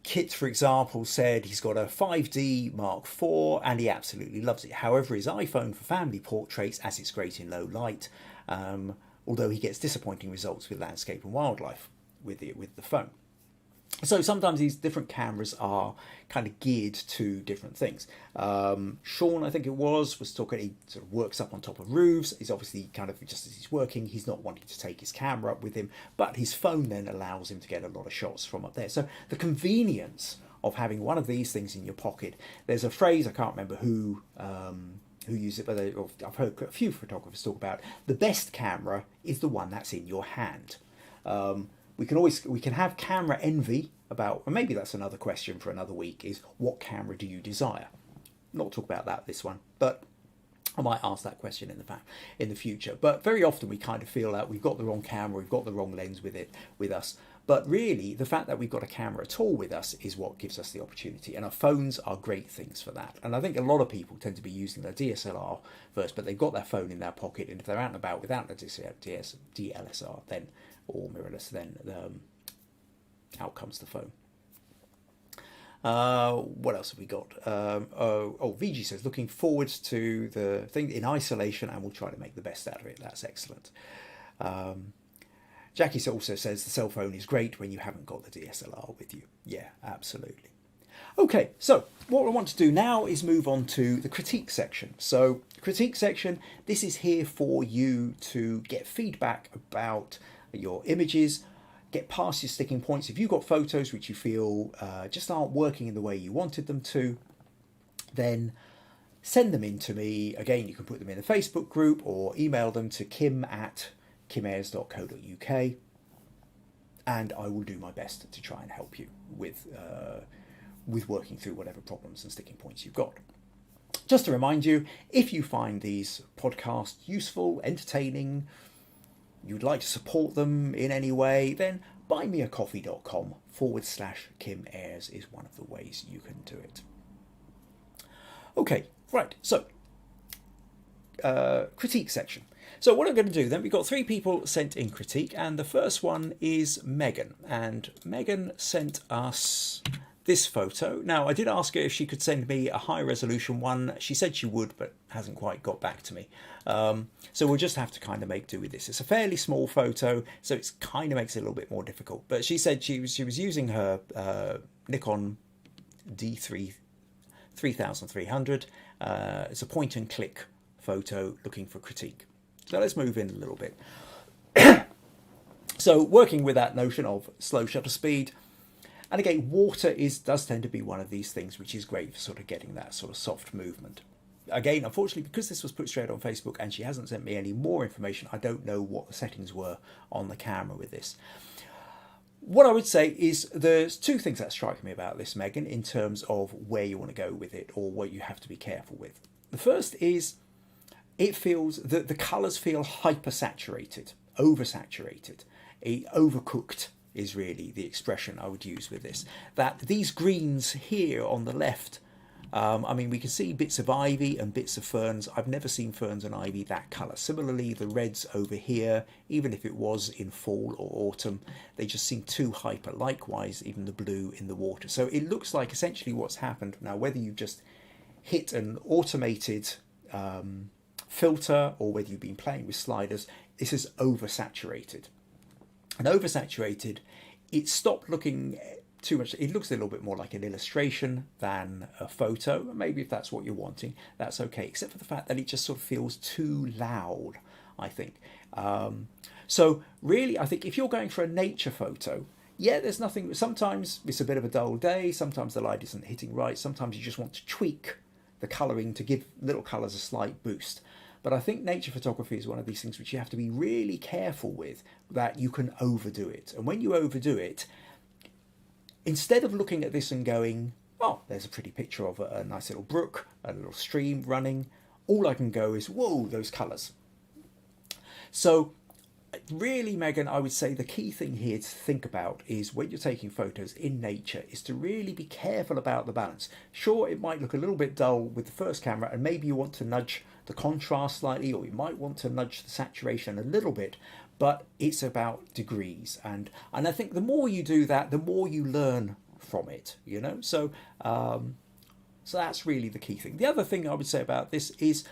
Kit, for example, said he's got a 5D Mark IV and he absolutely loves it. However, his iPhone for family portraits, as it's great in low light, although he gets disappointing results with landscape and wildlife with the phone. So sometimes these different cameras are kind of geared to different things. Sean, I think it was talking, he sort of works up on top of roofs. He's obviously kind of, just as he's working, he's not wanting to take his camera up with him, but his phone then allows him to get a lot of shots from up there. So the convenience of having one of these things in your pocket, there's a phrase, I can't remember who use it, but I've heard a few photographers talk about, the best camera is the one that's in your hand. We can have camera envy about, and maybe that's another question for another week, is what camera do you desire? Not talk about that this one, but I might ask that question in the future. But very often we kind of feel that we've got the wrong camera, we've got the wrong lens with us. But really, the fact that we've got a camera at all with us is what gives us the opportunity. And our phones are great things for that. And I think a lot of people tend to be using their DSLR first, but they've got their phone in their pocket. And if they're out and about without a DSLR, then, or mirrorless, then out comes the phone. What else have we got? VG says, looking forward to the thing in isolation, and we'll try to make the best out of it. That's excellent. Jackie also says the cell phone is great when you haven't got the DSLR with you. Yeah, absolutely. Okay, so what I want to do now is move on to the critique section. So, critique section, this is here for you to get feedback about your images, get past your sticking points. If you've got photos which you feel just aren't working in the way you wanted them to, then send them in to me. Again, you can put them in the Facebook group or email them to kim@kimayres.co.uk, and I will do my best to try and help you with working through whatever problems and sticking points you've got. Just to remind you, if you find these podcasts useful, entertaining, you'd like to support them in any way, then buymeacoffee.com/Kim Ayres is one of the ways you can do it. Okay, right, so critique section. So what I'm going to do then, we've got 3 people sent in critique, and the first one is Megan, and Megan sent us this photo. Now, I did ask her if she could send me a high resolution one. She said she would, but hasn't quite got back to me. So we'll just have to kind of make do with this. It's a fairly small photo, so it kind of makes it a little bit more difficult. But she said she was using her Nikon D3 3300. It's a point and click photo looking for critique. So let's move in a little bit. So working with that notion of slow shutter speed, and again, water does tend to be one of these things which is great for sort of getting that sort of soft movement. Again, unfortunately, because this was put straight on Facebook and she hasn't sent me any more information, I don't know what the settings were on the camera with this. What I would say is there's 2 things that strike me about this, Megan, in terms of where you want to go with it or what you have to be careful with. The first is it feels that the colours feel hypersaturated, oversaturated, overcooked is really the expression I would use with this. That these greens here on the left, I mean, we can see bits of ivy and bits of ferns. I've never seen ferns and ivy that colour. Similarly, the reds over here, even if it was in fall or autumn, they just seem too hyper. Likewise, even the blue in the water. So it looks like essentially what's happened. Now, whether you've just hit an automated filter or whether you've been playing with sliders, this is oversaturated. And oversaturated, it stopped looking too much. It looks a little bit more like an illustration than a photo. Maybe if that's what you're wanting, that's okay, except for the fact that it just sort of feels too loud, I think. So really, I think if you're going for a nature photo, yeah, there's nothing. Sometimes it's a bit of a dull day, sometimes the light isn't hitting right, sometimes you just want to tweak the colouring to give little colours a slight boost. But I think nature photography is one of these things which you have to be really careful with, that you can overdo it. And when you overdo it, instead of looking at this and going, oh, there's a pretty picture of a nice little brook, a little stream running, all I can go is, whoa, those colours. So really, Megan, I would say the key thing here to think about is when you're taking photos in nature is to really be careful about the balance. Sure, it might look a little bit dull with the first camera and maybe you want to nudge the contrast slightly, or you might want to nudge the saturation a little bit, but it's about degrees. And I think the more you do that, the more you learn from it, you know? So that's really the key thing. The other thing I would say about this is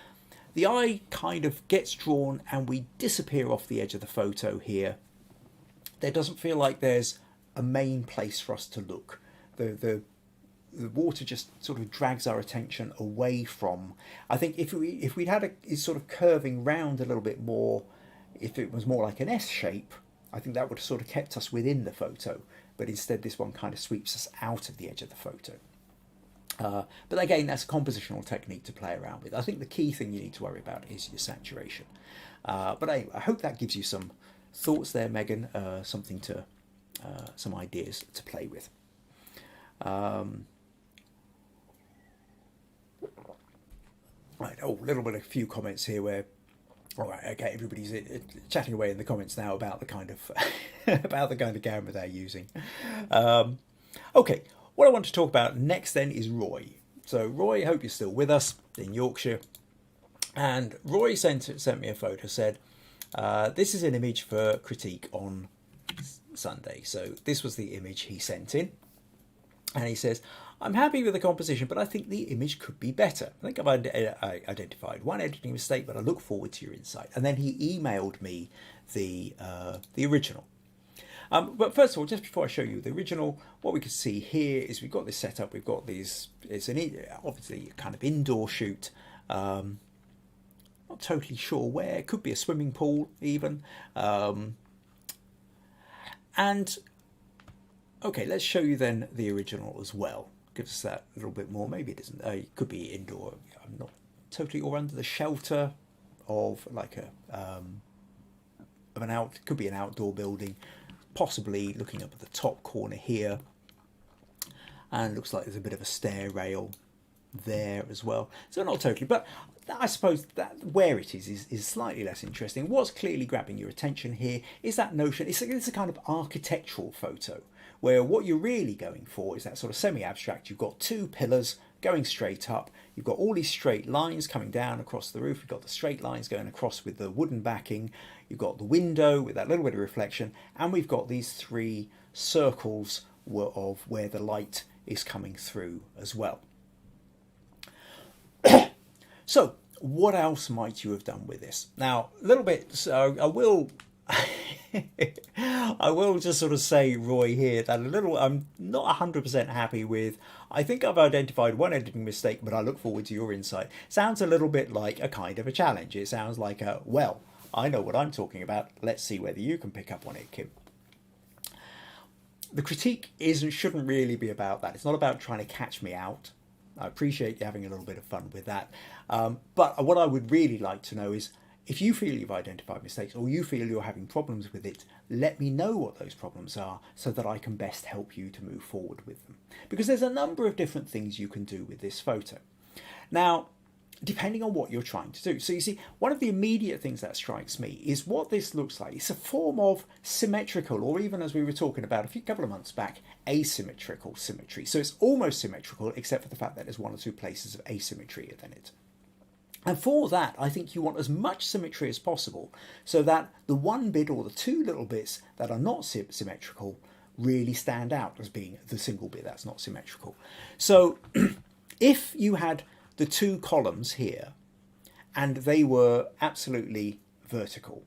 the eye kind of gets drawn and we disappear off the edge of the photo here. There doesn't feel like there's a main place for us to look. The water just sort of drags our attention away from. I think if we'd had a sort of curving round a little bit more, if it was more like an S shape, I think that would have sort of kept us within the photo. But instead, this one kind of sweeps us out of the edge of the photo. But again, that's a compositional technique to play around with. I think the key thing you need to worry about is your saturation. But anyway, I hope that gives you some thoughts there, Megan, something to, some ideas to play with. Right, a few comments here where, all right, okay, everybody's chatting away in the comments now about the kind of about the kind of camera they're using. Okay, what I want to talk about next then is Roy. So Roy, I hope you're still with us in Yorkshire. And Roy sent me a photo, said, this is an image for critique on Sunday. So this was the image he sent in. And he says, I'm happy with the composition, but I think the image could be better. I think I've identified one editing mistake, but I look forward to your insight. And then he emailed me the original. But first of all, just before I show you the original, what we can see here is we've got this setup. We've got these. It's obviously a kind of indoor shoot. Not totally sure where. It could be a swimming pool even. And okay, let's show you then the original as well. Gives us that little bit more. Maybe it isn't. It could be indoor. I'm not totally, or under the shelter of like could be an outdoor building, possibly looking up at the top corner here. And it looks like there's a bit of a stair rail there as well. So not totally, but I suppose that where it is slightly less interesting. What's clearly grabbing your attention here is that notion. It's a kind of architectural photo, where what you're really going for is that sort of semi-abstract. You've got two pillars going straight up. You've got all these straight lines coming down across the roof. You've got the straight lines going across with the wooden backing. You've got the window with that little bit of reflection. And we've got these three circles of where the light is coming through as well. So what else might you have done with this? Now, a little bit, so I will I will just sort of say, Roy, here that I'm not 100% happy with. I think I've identified one editing mistake, but I look forward to your insight. Sounds a little bit like a kind of a challenge. It sounds like well, I know what I'm talking about. Let's see whether you can pick up on it, Kim. The critique shouldn't really be about that. It's not about trying to catch me out. I appreciate you having a little bit of fun with that. But what I would really like to know is, if you feel you've identified mistakes or you feel you're having problems with it, let me know what those problems are so that I can best help you to move forward with them. Because there's a number of different things you can do with this photo. Now, depending on what you're trying to do. So you see, one of the immediate things that strikes me is what this looks like. It's a form of symmetrical, or even as we were talking about a couple of months back, asymmetrical symmetry. So it's almost symmetrical, except for the fact that there's one or two places of asymmetry within it. And for that, I think you want as much symmetry as possible, so that the one bit or the two little bits that are not symmetrical really stand out as being the single bit that's not symmetrical. So if you had the two columns here and they were absolutely vertical,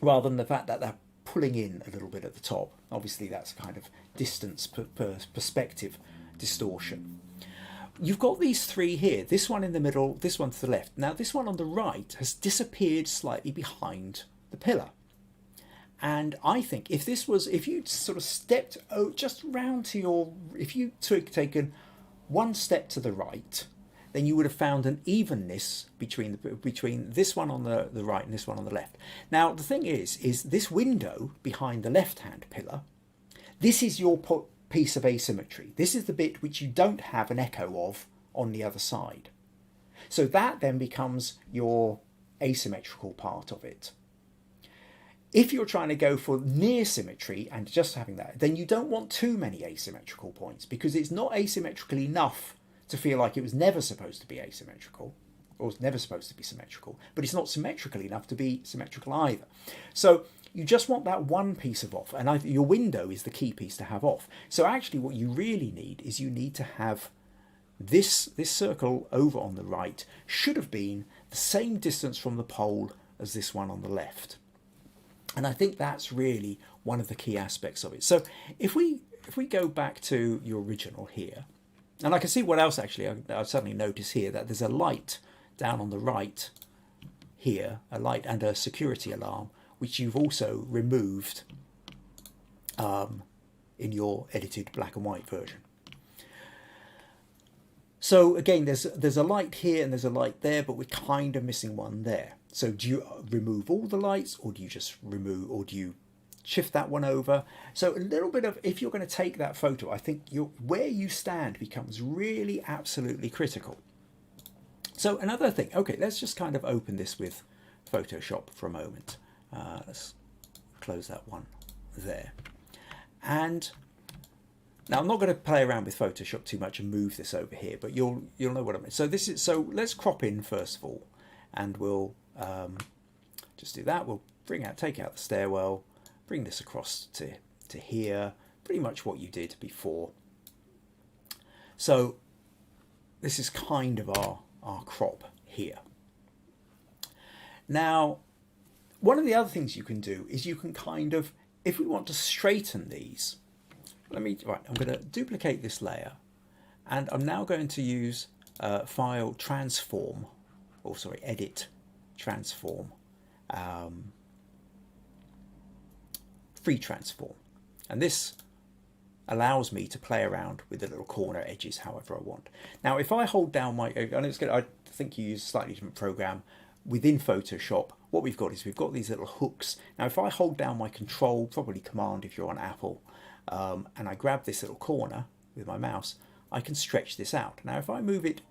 rather than the fact that they're pulling in a little bit at the top, obviously that's a kind of distance perspective distortion. You've got these three here, this one in the middle, this one to the left. Now this one on the right has disappeared slightly behind the pillar. And I think if you'd sort of stepped just round to your, if you taken one step to the right, then you would have found an evenness between this one on the right and this one on the left. Now the thing is this window behind the left-hand pillar, this is your piece of asymmetry. This is the bit which you don't have an echo of on the other side. So that then becomes your asymmetrical part of it. If you're trying to go for near symmetry and just having that, then you don't want too many asymmetrical points, because it's not asymmetrical enough to feel like it was never supposed to be asymmetrical, or was never supposed to be symmetrical, but it's not symmetrical enough to be symmetrical either. So you just want that one piece of off, and your window is the key piece to have off. So actually what you really need is you need to have this circle over on the right should have been the same distance from the pole as this one on the left. And I think that's really one of the key aspects of it. So if we go back to your original here, and I can see what else actually, I suddenly notice here that there's a light down on the right here, a light and a security alarm, which you've also removed in your edited black and white version. So again, there's a light here and there's a light there, but we're kind of missing one there. So do you remove all the lights, or do you just remove, or do you shift that one over? So a little bit of, if you're going to take that photo, I think where you stand becomes really absolutely critical. So another thing, okay, let's just kind of open this with Photoshop for a moment. Let's close that one there. And now I'm not going to play around with Photoshop too much and move this over here, but you'll know what I mean. So let's crop in first of all, and we'll just do that. We'll take out the stairwell, bring this across to here, pretty much what you did before. So this is kind of our crop here. Now, one of the other things you can do is you can kind of, if we want to straighten these, I'm going to duplicate this layer, and I'm now going to use file transform, edit transform, free transform, and this allows me to play around with the little corner edges however I want. Now if I hold down I think you use a slightly different program within Photoshop. What we've got these little hooks. Now if I hold down my control, probably command if you're on Apple, and I grab this little corner with my mouse, I can stretch this out. Now if I move it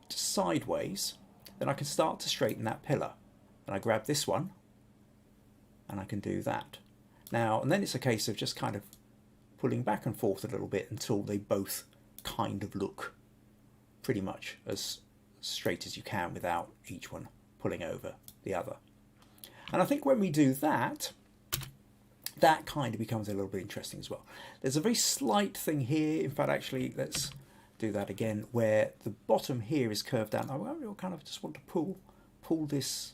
sideways, then I can start to straighten that pillar. And I grab this one and I can do that. Now, and then it's a case of just kind of pulling back and forth a little bit until they both kind of look pretty much as straight as you can without each one pulling over the other. And I think when we do that, that kind of becomes a little bit interesting as well. There's a very slight thing here. In fact, actually, let's do that again, where the bottom here is curved down. I kind of just want to pull this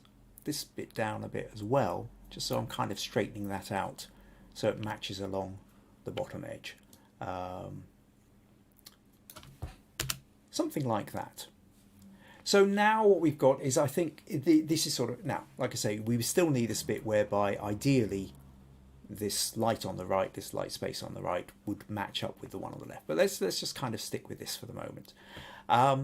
bit down a bit as well, just so I'm kind of straightening that out so it matches along the bottom edge. Something like that. So now what we've got is, I think this is sort of, now, like I say, we still need this bit whereby ideally this light on the right, this light space on the right would match up with the one on the left. But let's just kind of stick with this for the moment. I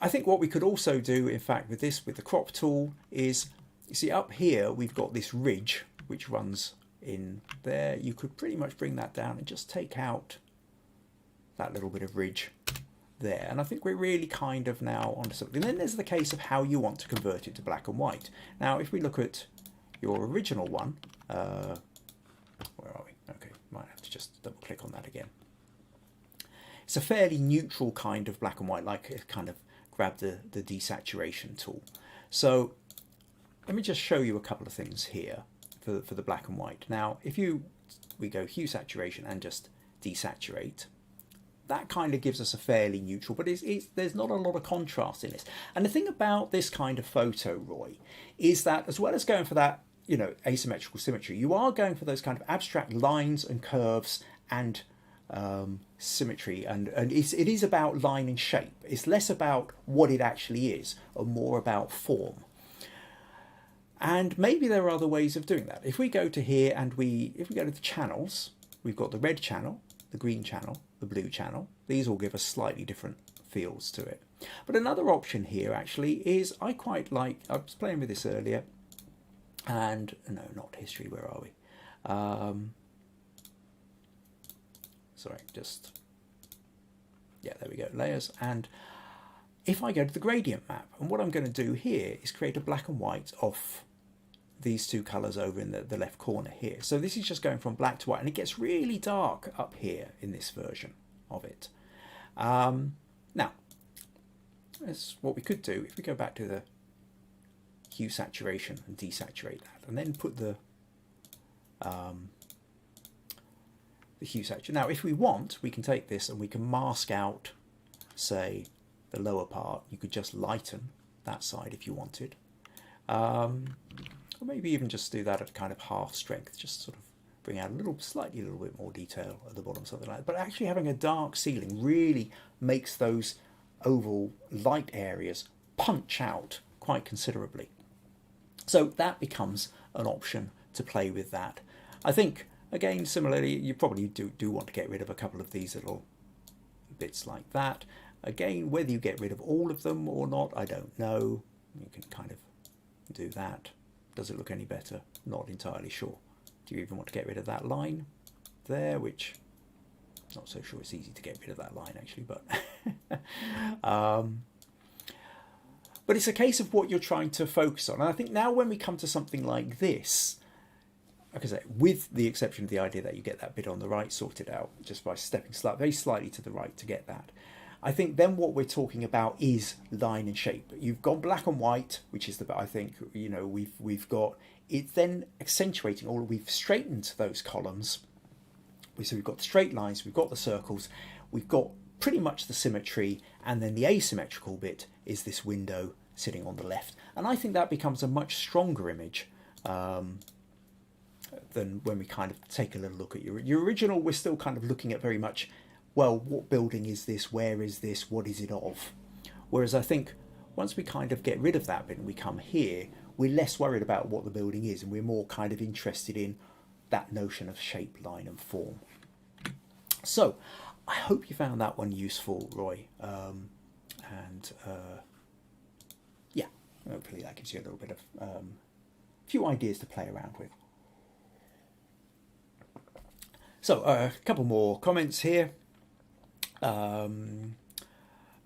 think what we could also do, in fact, with the crop tool is, you see up here, we've got this ridge which runs in there. You could pretty much bring that down and just take out that little bit of ridge there. And I think we're really kind of now onto something. Then there's the case of how you want to convert it to black and white. Now, if we look at your original one, where are we? Okay, might have to just double click on that again. It's a fairly neutral kind of black and white, like it kind of grab the desaturation tool. So let me just show you a couple of things here for the black and white. Now, if we go hue saturation and just desaturate, that kind of gives us a fairly neutral, but there's not a lot of contrast in this. And the thing about this kind of photo, Roy, is that as well as going for that, you know, asymmetrical symmetry, you are going for those kind of abstract lines and curves and symmetry, and it is about line and shape. It's less about what it actually is and more about form. And maybe there are other ways of doing that. If we go to here and if we go to the channels, we've got the red channel, the green channel, the blue channel. These all give us slightly different feels to it. But another option here actually is, I quite like, I was playing with this earlier, and no, not history, where are we? Sorry, just, yeah, there we go, layers. And if I go to the gradient map, and what I'm going to do here is create a black and white of these two colours over in the left corner here. So this is just going from black to white, and it gets really dark up here in this version of it. Now, that's what we could do if we go back to the hue saturation and desaturate that, and then put the hue saturation. Now, if we want, we can take this and we can mask out, say, the lower part. You could just lighten that side if you wanted. Or maybe even just do that at kind of half strength, just sort of bring out a little bit more detail at the bottom, something like that. But actually having a dark ceiling really makes those oval light areas punch out quite considerably. So that becomes an option to play with that. I think, again, similarly, you probably do want to get rid of a couple of these little bits like that. Again, whether you get rid of all of them or not, I don't know. You can kind of do that. Does it look any better? Not entirely sure. Do you even want to get rid of that line there, which I'm not so sure it's easy to get rid of that line actually, but but it's a case of what you're trying to focus on. And I think now when we come to something like this, like I say, with the exception of the idea that you get that bit on the right sorted out just by stepping very slightly to the right to get that, I think then what we're talking about is line and shape. You've got black and white, which is I think, you know, we've got it then accentuating, or we've straightened those columns. So we've got the straight lines, we've got the circles, we've got pretty much the symmetry, and then the asymmetrical bit is this window sitting on the left. And I think that becomes a much stronger image than when we kind of take a little look at your original. We're still kind of looking at very much, well, what building is this? Where is this? What is it of? Whereas I think once we kind of get rid of that bit and we come here, we're less worried about what the building is, and we're more kind of interested in that notion of shape, line and form. So I hope you found that one useful, Roy. Yeah, hopefully that gives you a little bit of few ideas to play around with. So a couple more comments here.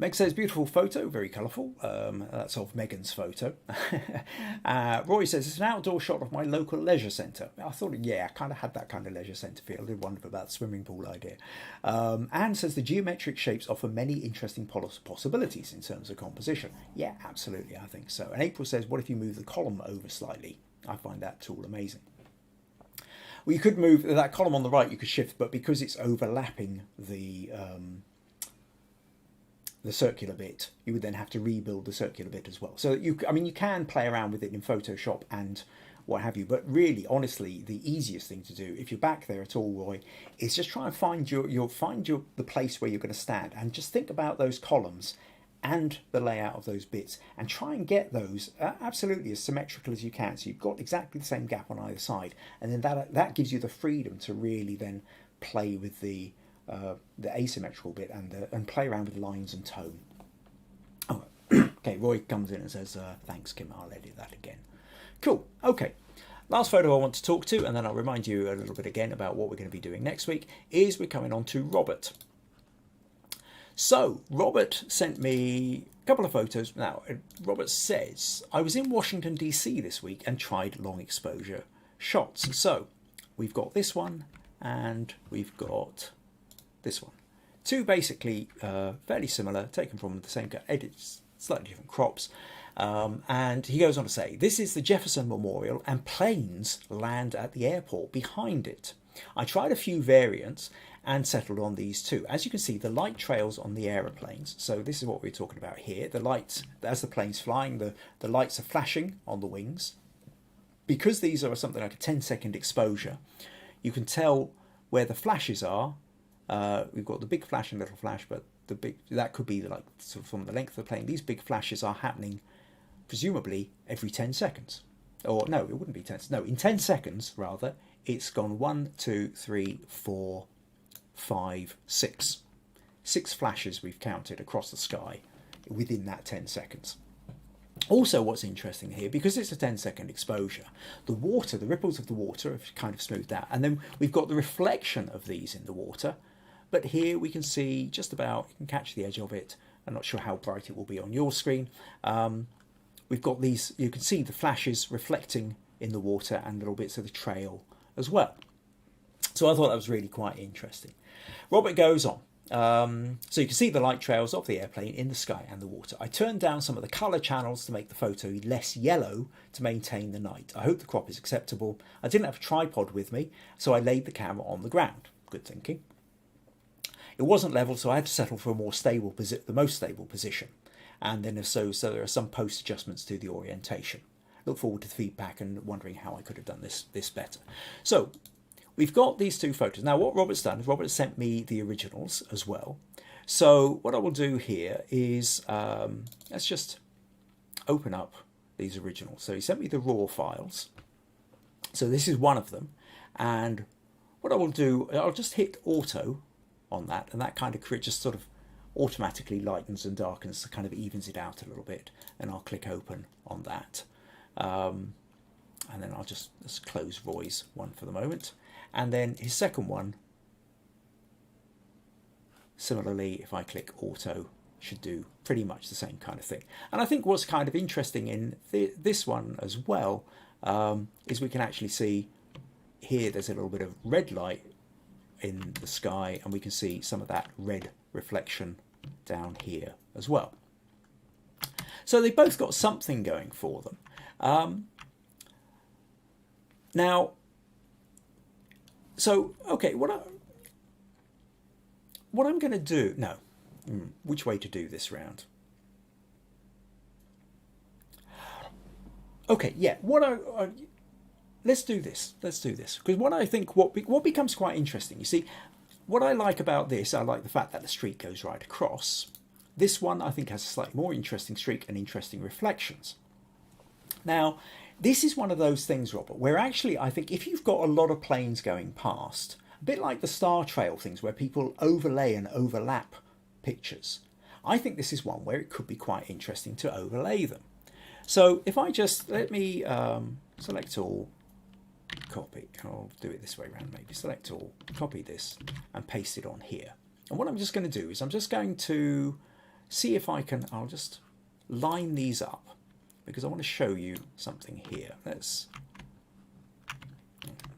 Meg says, beautiful photo, very colourful. That's of Megan's photo. Roy says, it's an outdoor shot of my local leisure centre. I thought, yeah, I kind of had that kind of leisure centre feel. I did wonder about the swimming pool idea. Anne says, the geometric shapes offer many interesting possibilities in terms of composition. Yeah, absolutely, I think so. And April says, what if you move the column over slightly? I find that tool amazing. Well, you could move that column on the right, you could shift, but because it's overlapping the circular bit, you would then have to rebuild the circular bit as well. So you can play around with it in Photoshop and what have you, but really, honestly, the easiest thing to do, if you're back there at all, Roy, is just try and find the place where you're going to stand, and just think about those columns and the layout of those bits, and try and get those absolutely as symmetrical as you can. So you've got exactly the same gap on either side, and then that gives you the freedom to really then play with the asymmetrical bit and play around with lines and tone. Oh, okay, Roy comes in and says, thanks, Kim, I'll edit that again. Cool, okay. Last photo I want to talk to, and then I'll remind you a little bit again about what we're going to be doing next week, is we're coming on to Robert. So Robert sent me a couple of photos. Now, Robert says, I was in Washington, D.C. this week and tried long exposure shots. So we've got this one and we've got this one. Two basically fairly similar, taken from the same edits, slightly different crops. And he goes on to say, this is the Jefferson Memorial and planes land at the airport behind it. I tried a few variants and settled on these two. As you can see, the light trails on the aeroplanes. So this is what we're talking about here. The lights, as the plane's flying, the lights are flashing on the wings. Because these are something like a 10-second exposure, you can tell where the flashes are. We've got the big flash and little flash, but that could be like sort of from the length of the plane. These big flashes are happening presumably every 10 seconds. Or no, it wouldn't be 10. No, in 10 seconds rather, it's gone 1, 2, 3, 4, 5, 6. 6 flashes we've counted across the sky within that 10 seconds. Also, what's interesting here, because it's a 10-second exposure, the water, the ripples of the water have kind of smoothed out. And then we've got the reflection of these in the water. But here we can see just about, you can catch the edge of it. I'm not sure how bright it will be on your screen. We've got these, you can see the flashes reflecting in the water and little bits of the trail as well. So I thought that was really quite interesting. Robert goes on. So you can see the light trails of the airplane in the sky and the water. I turned down some of the colour channels to make the photo less yellow to maintain the night. I hope the crop is acceptable. I didn't have a tripod with me, so I laid the camera on the ground. Good thinking. It wasn't level, so I had to settle for a more stable the most stable position. And then so there are some post adjustments to the orientation. Look forward to the feedback and wondering how I could have done this better. So we've got these two photos. Now what Robert's done is Robert sent me the originals as well. So what I will do here is, let's just open up these originals. So he sent me the raw files. So this is one of them. And what I will do, I'll just hit auto on that. And that kind of just sort of automatically lightens and darkens, kind of evens it out a little bit. And I'll click open on that. And then I'll just close Roy's one for the moment. And then his second one, similarly, if I click auto, should do pretty much the same kind of thing. And I think what's kind of interesting in this one as well is we can actually see here there's a little bit of red light in the sky, and we can see some of that red reflection down here as well. So they both got something going for them. Now, so, okay, what I'm going to do... No. Which way to do this round? Okay, yeah. Let's do this. Let's do this. Because what I think... What becomes quite interesting... You see, what I like about this, I like the fact that the streak goes right across. This one, I think, has a slightly more interesting streak and interesting reflections. Now... This is one of those things, Robert, where actually I think if you've got a lot of planes going past, a bit like the star trail things where people overlay and overlap pictures, I think this is one where it could be quite interesting to overlay them. So if I just, let me select all, copy, I'll do it this way around maybe, select all, copy this and paste it on here. And what I'm just going to do is I'm just going to see if I can, I'll just line these up, because I want to show you something here. Let's,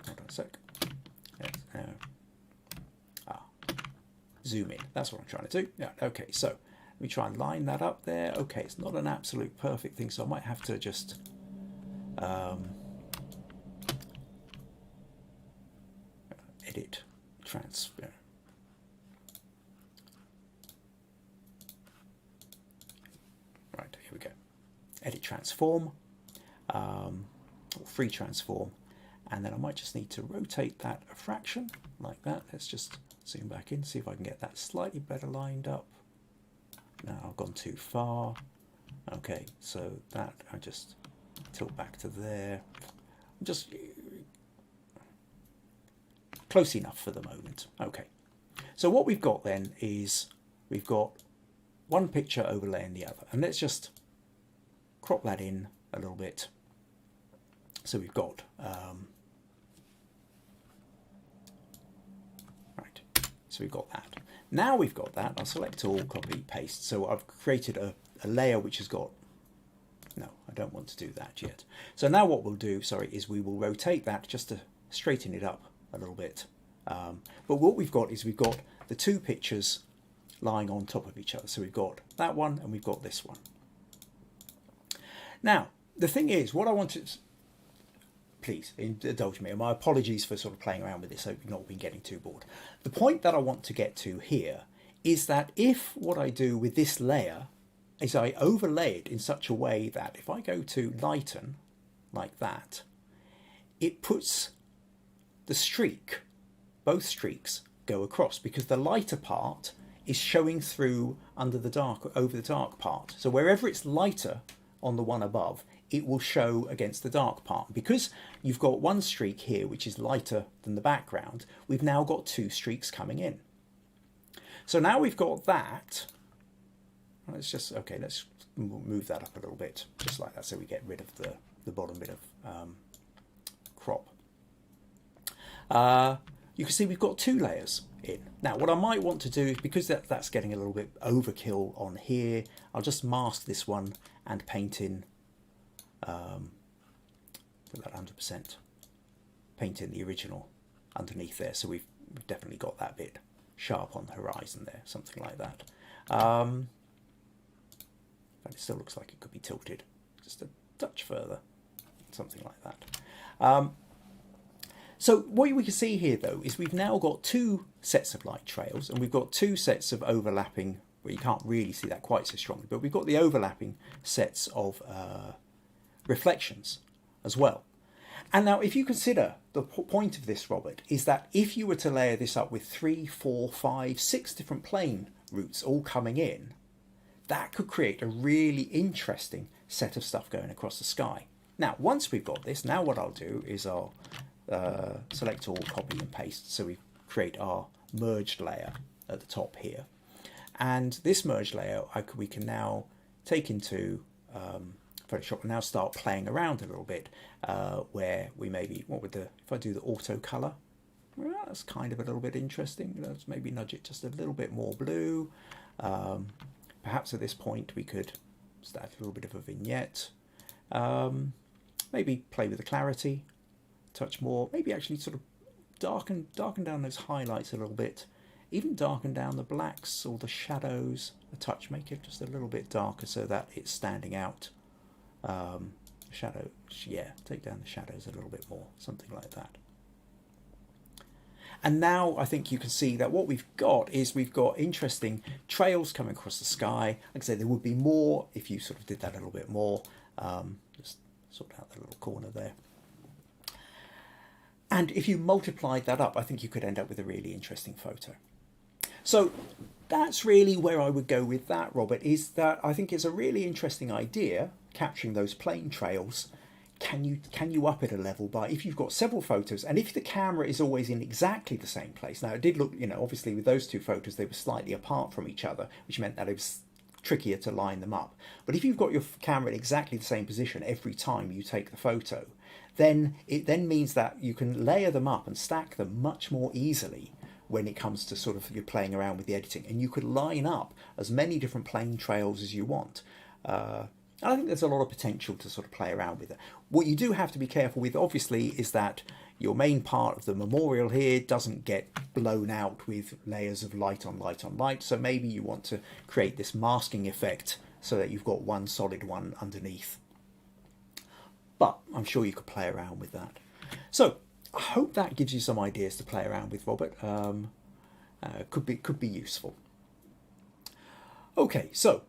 hold on a sec. Zoom in. That's what I'm trying to do. Yeah, okay, so let me try and line that up there. Okay, it's not an absolute perfect thing, so I might have to just edit, transfer. Right, here we go. Edit transform, or free transform, and then I might just need to rotate that a fraction like that. Let's just zoom back in, see if I can get that slightly better lined up. No, I've gone too far. Okay, so that I just tilt back to there. Just close enough for the moment. Okay, so what we've got then is we've got one picture overlaying the other, and let's just crop that in a little bit. So we've got right. So we've got that. Now we've got that. I'll select all, copy, paste. So I've created a layer which has got, no, I don't want to do that yet. So now what we'll do, is we will rotate that just to straighten it up a little bit. But what we've got is we've got the two pictures lying on top of each other. So we've got that one and we've got this one. Now, the thing is, what I want to, please indulge me, and my apologies for sort of playing around with this, so you've not been getting too bored. The point that I want to get to here is that if what I do with this layer is I overlay it in such a way that if I go to lighten, like that, it puts the streak, both streaks go across, because the lighter part is showing through under the dark, over the dark part. So wherever it's lighter on the one above, it will show against the dark part. Because you've got one streak here which is lighter than the background, we've now got two streaks coming in. So now we've got that. Let's just, okay, let's move that up a little bit, just like that, so we get rid of the bottom bit of crop. You can see we've got two layers in. Now what I might want to do is, because that's getting a little bit overkill on here, I'll just mask this one and paint in put that 100%, paint in the original underneath there, so we've definitely got that bit sharp on the horizon there, something like that. But it still looks like it could be tilted just a touch further, something like that. So what we can see here though is we've now got two sets of light trails, and we've got two sets of overlapping, well, you can't really see that quite so strongly, but we've got the overlapping sets of reflections as well. And now if you consider the point of this, Robert, is that if you were to layer this up with 3, 4, 5, 6 different plane routes all coming in, that could create a really interesting set of stuff going across the sky. Now, once we've got this, now what I'll do is I'll select all, copy and paste, so we create our merged layer at the top here. And this merged layer we can now take into Photoshop and now start playing around a little bit, where we maybe, if I do the auto color, well, that's kind of a little bit interesting. Let's maybe nudge it just a little bit more blue. Perhaps at this point we could start a little bit of a vignette. Maybe play with the clarity, touch more, maybe actually sort of darken down those highlights a little bit, even darken down the blacks or the shadows a touch, make it just a little bit darker so that it's standing out. Shadows, yeah, take down the shadows a little bit more, something like that. And now I think you can see that what we've got is we've got interesting trails coming across the sky. Like I said, there would be more if you sort of did that a little bit more. Just sort out the little corner there. And if you multiplied that up, I think you could end up with a really interesting photo. So that's really where I would go with that, Robert, is that I think it's a really interesting idea, capturing those plane trails. Can you up it a level by, if you've got several photos, and if the camera is always in exactly the same place. Now it did look, obviously with those two photos, they were slightly apart from each other, which meant that it was trickier to line them up. But if you've got your camera in exactly the same position every time you take the photo, then it then means that you can layer them up and stack them much more easily when it comes to sort of you're playing around with the editing, and you could line up as many different plane trails as you want. And I think there's a lot of potential to sort of play around with it. What you do have to be careful with, obviously, is that your main part of the memorial here doesn't get blown out with layers of light on light on light. So maybe you want to create this masking effect so that you've got one solid one underneath. But I'm sure you could play around with that. So I hope that gives you some ideas to play around with, Robert. Could be useful. Okay, so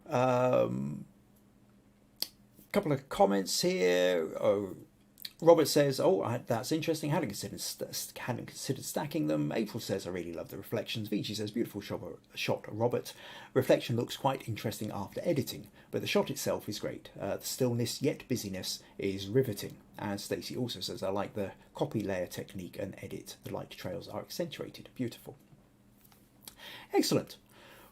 couple of comments here. Robert says, that's interesting. Hadn't considered stacking them. April says, I really love the reflections. Vici says, beautiful shot, Robert. Reflection looks quite interesting after editing, but the shot itself is great. The stillness yet busyness is riveting. And Stacey also says, I like the copy layer technique and edit. The light trails are accentuated. Beautiful. Excellent.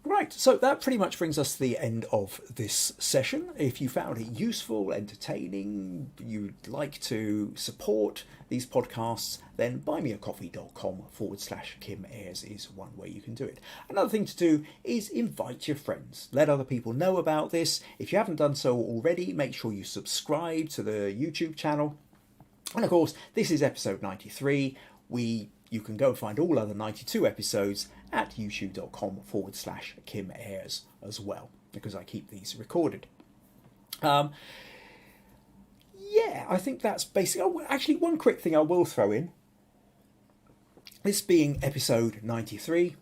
Right, so that pretty much brings us to the end of this session. If you found it useful, entertaining, you'd like to support these podcasts, then buymeacoffee.com/Kim Ayres is one way you can do it. Another thing to do is invite your friends. Let other people know about this. If you haven't done so already, make sure you subscribe to the YouTube channel. And of course, this is episode 93. You can go and find all other 92 episodes at youtube.com/Kim Ayres as well, because I keep these recorded. Yeah, I think that's basically... Oh, actually, one quick thing I will throw in. This being episode 93,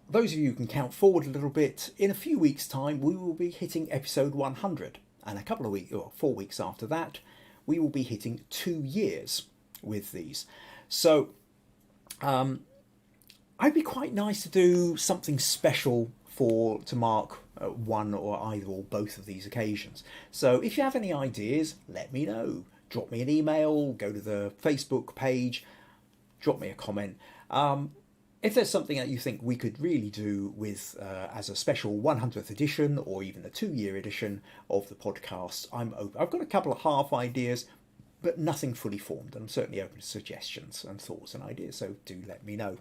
those of you who can count forward a little bit, in a few weeks' time, we will be hitting episode 100. And a couple of weeks, or 4 weeks after that, we will be hitting 2 years with these. So... I'd be quite nice to do something special to mark one or either or both of these occasions. So if you have any ideas, let me know. Drop me an email, go to the Facebook page, drop me a comment. If there's something that you think we could really do with as a special 100th edition or even a 2-year edition of the podcast, I'm open. I've got a couple of half ideas, but nothing fully formed. I'm certainly open to suggestions and thoughts and ideas, so do let me know.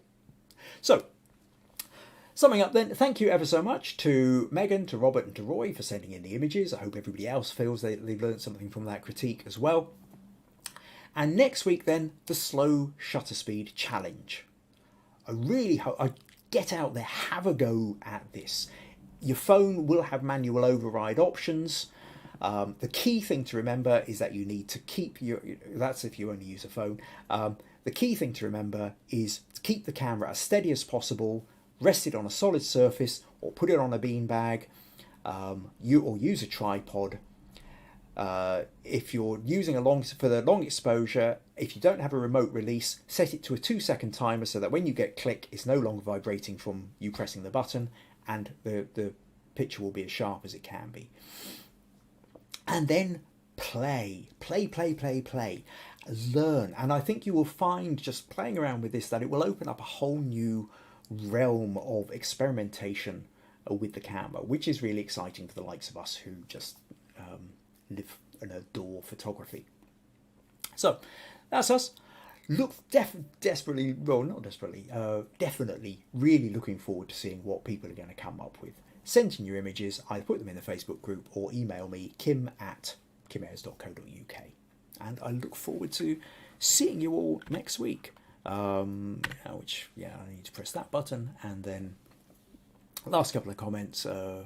So, summing up then, thank you ever so much to Megan, to Robert and to Roy for sending in the images. I hope everybody else feels they've learned something from that critique as well. And next week then, the slow shutter speed challenge. I really hope, get out there, have a go at this. Your phone will have manual override options. The key thing to remember is that you need to keep that's if you only use a phone. The key thing to remember is to keep the camera as steady as possible, rest it on a solid surface or put it on a beanbag, or use a tripod. If you're using for the long exposure, if you don't have a remote release, set it to a 2-second timer so that when you get click, it's no longer vibrating from you pressing the button, and the picture will be as sharp as it can be. And then play. Learn. And I think you will find just playing around with this that it will open up a whole new realm of experimentation with the camera, which is really exciting for the likes of us who just live and adore photography. So that's us. Definitely really looking forward to seeing what people are going to come up with. Send in your images, either put them in the Facebook group or email me, kim@kimayres.co.uk. And I look forward to seeing you all next week. I need to press that button. And then last couple of comments, a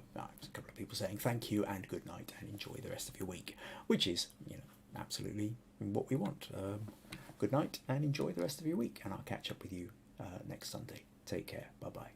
couple of people saying thank you and good night and enjoy the rest of your week, which is, absolutely what we want. Good night and enjoy the rest of your week. And I'll catch up with you next Sunday. Take care. Bye-bye.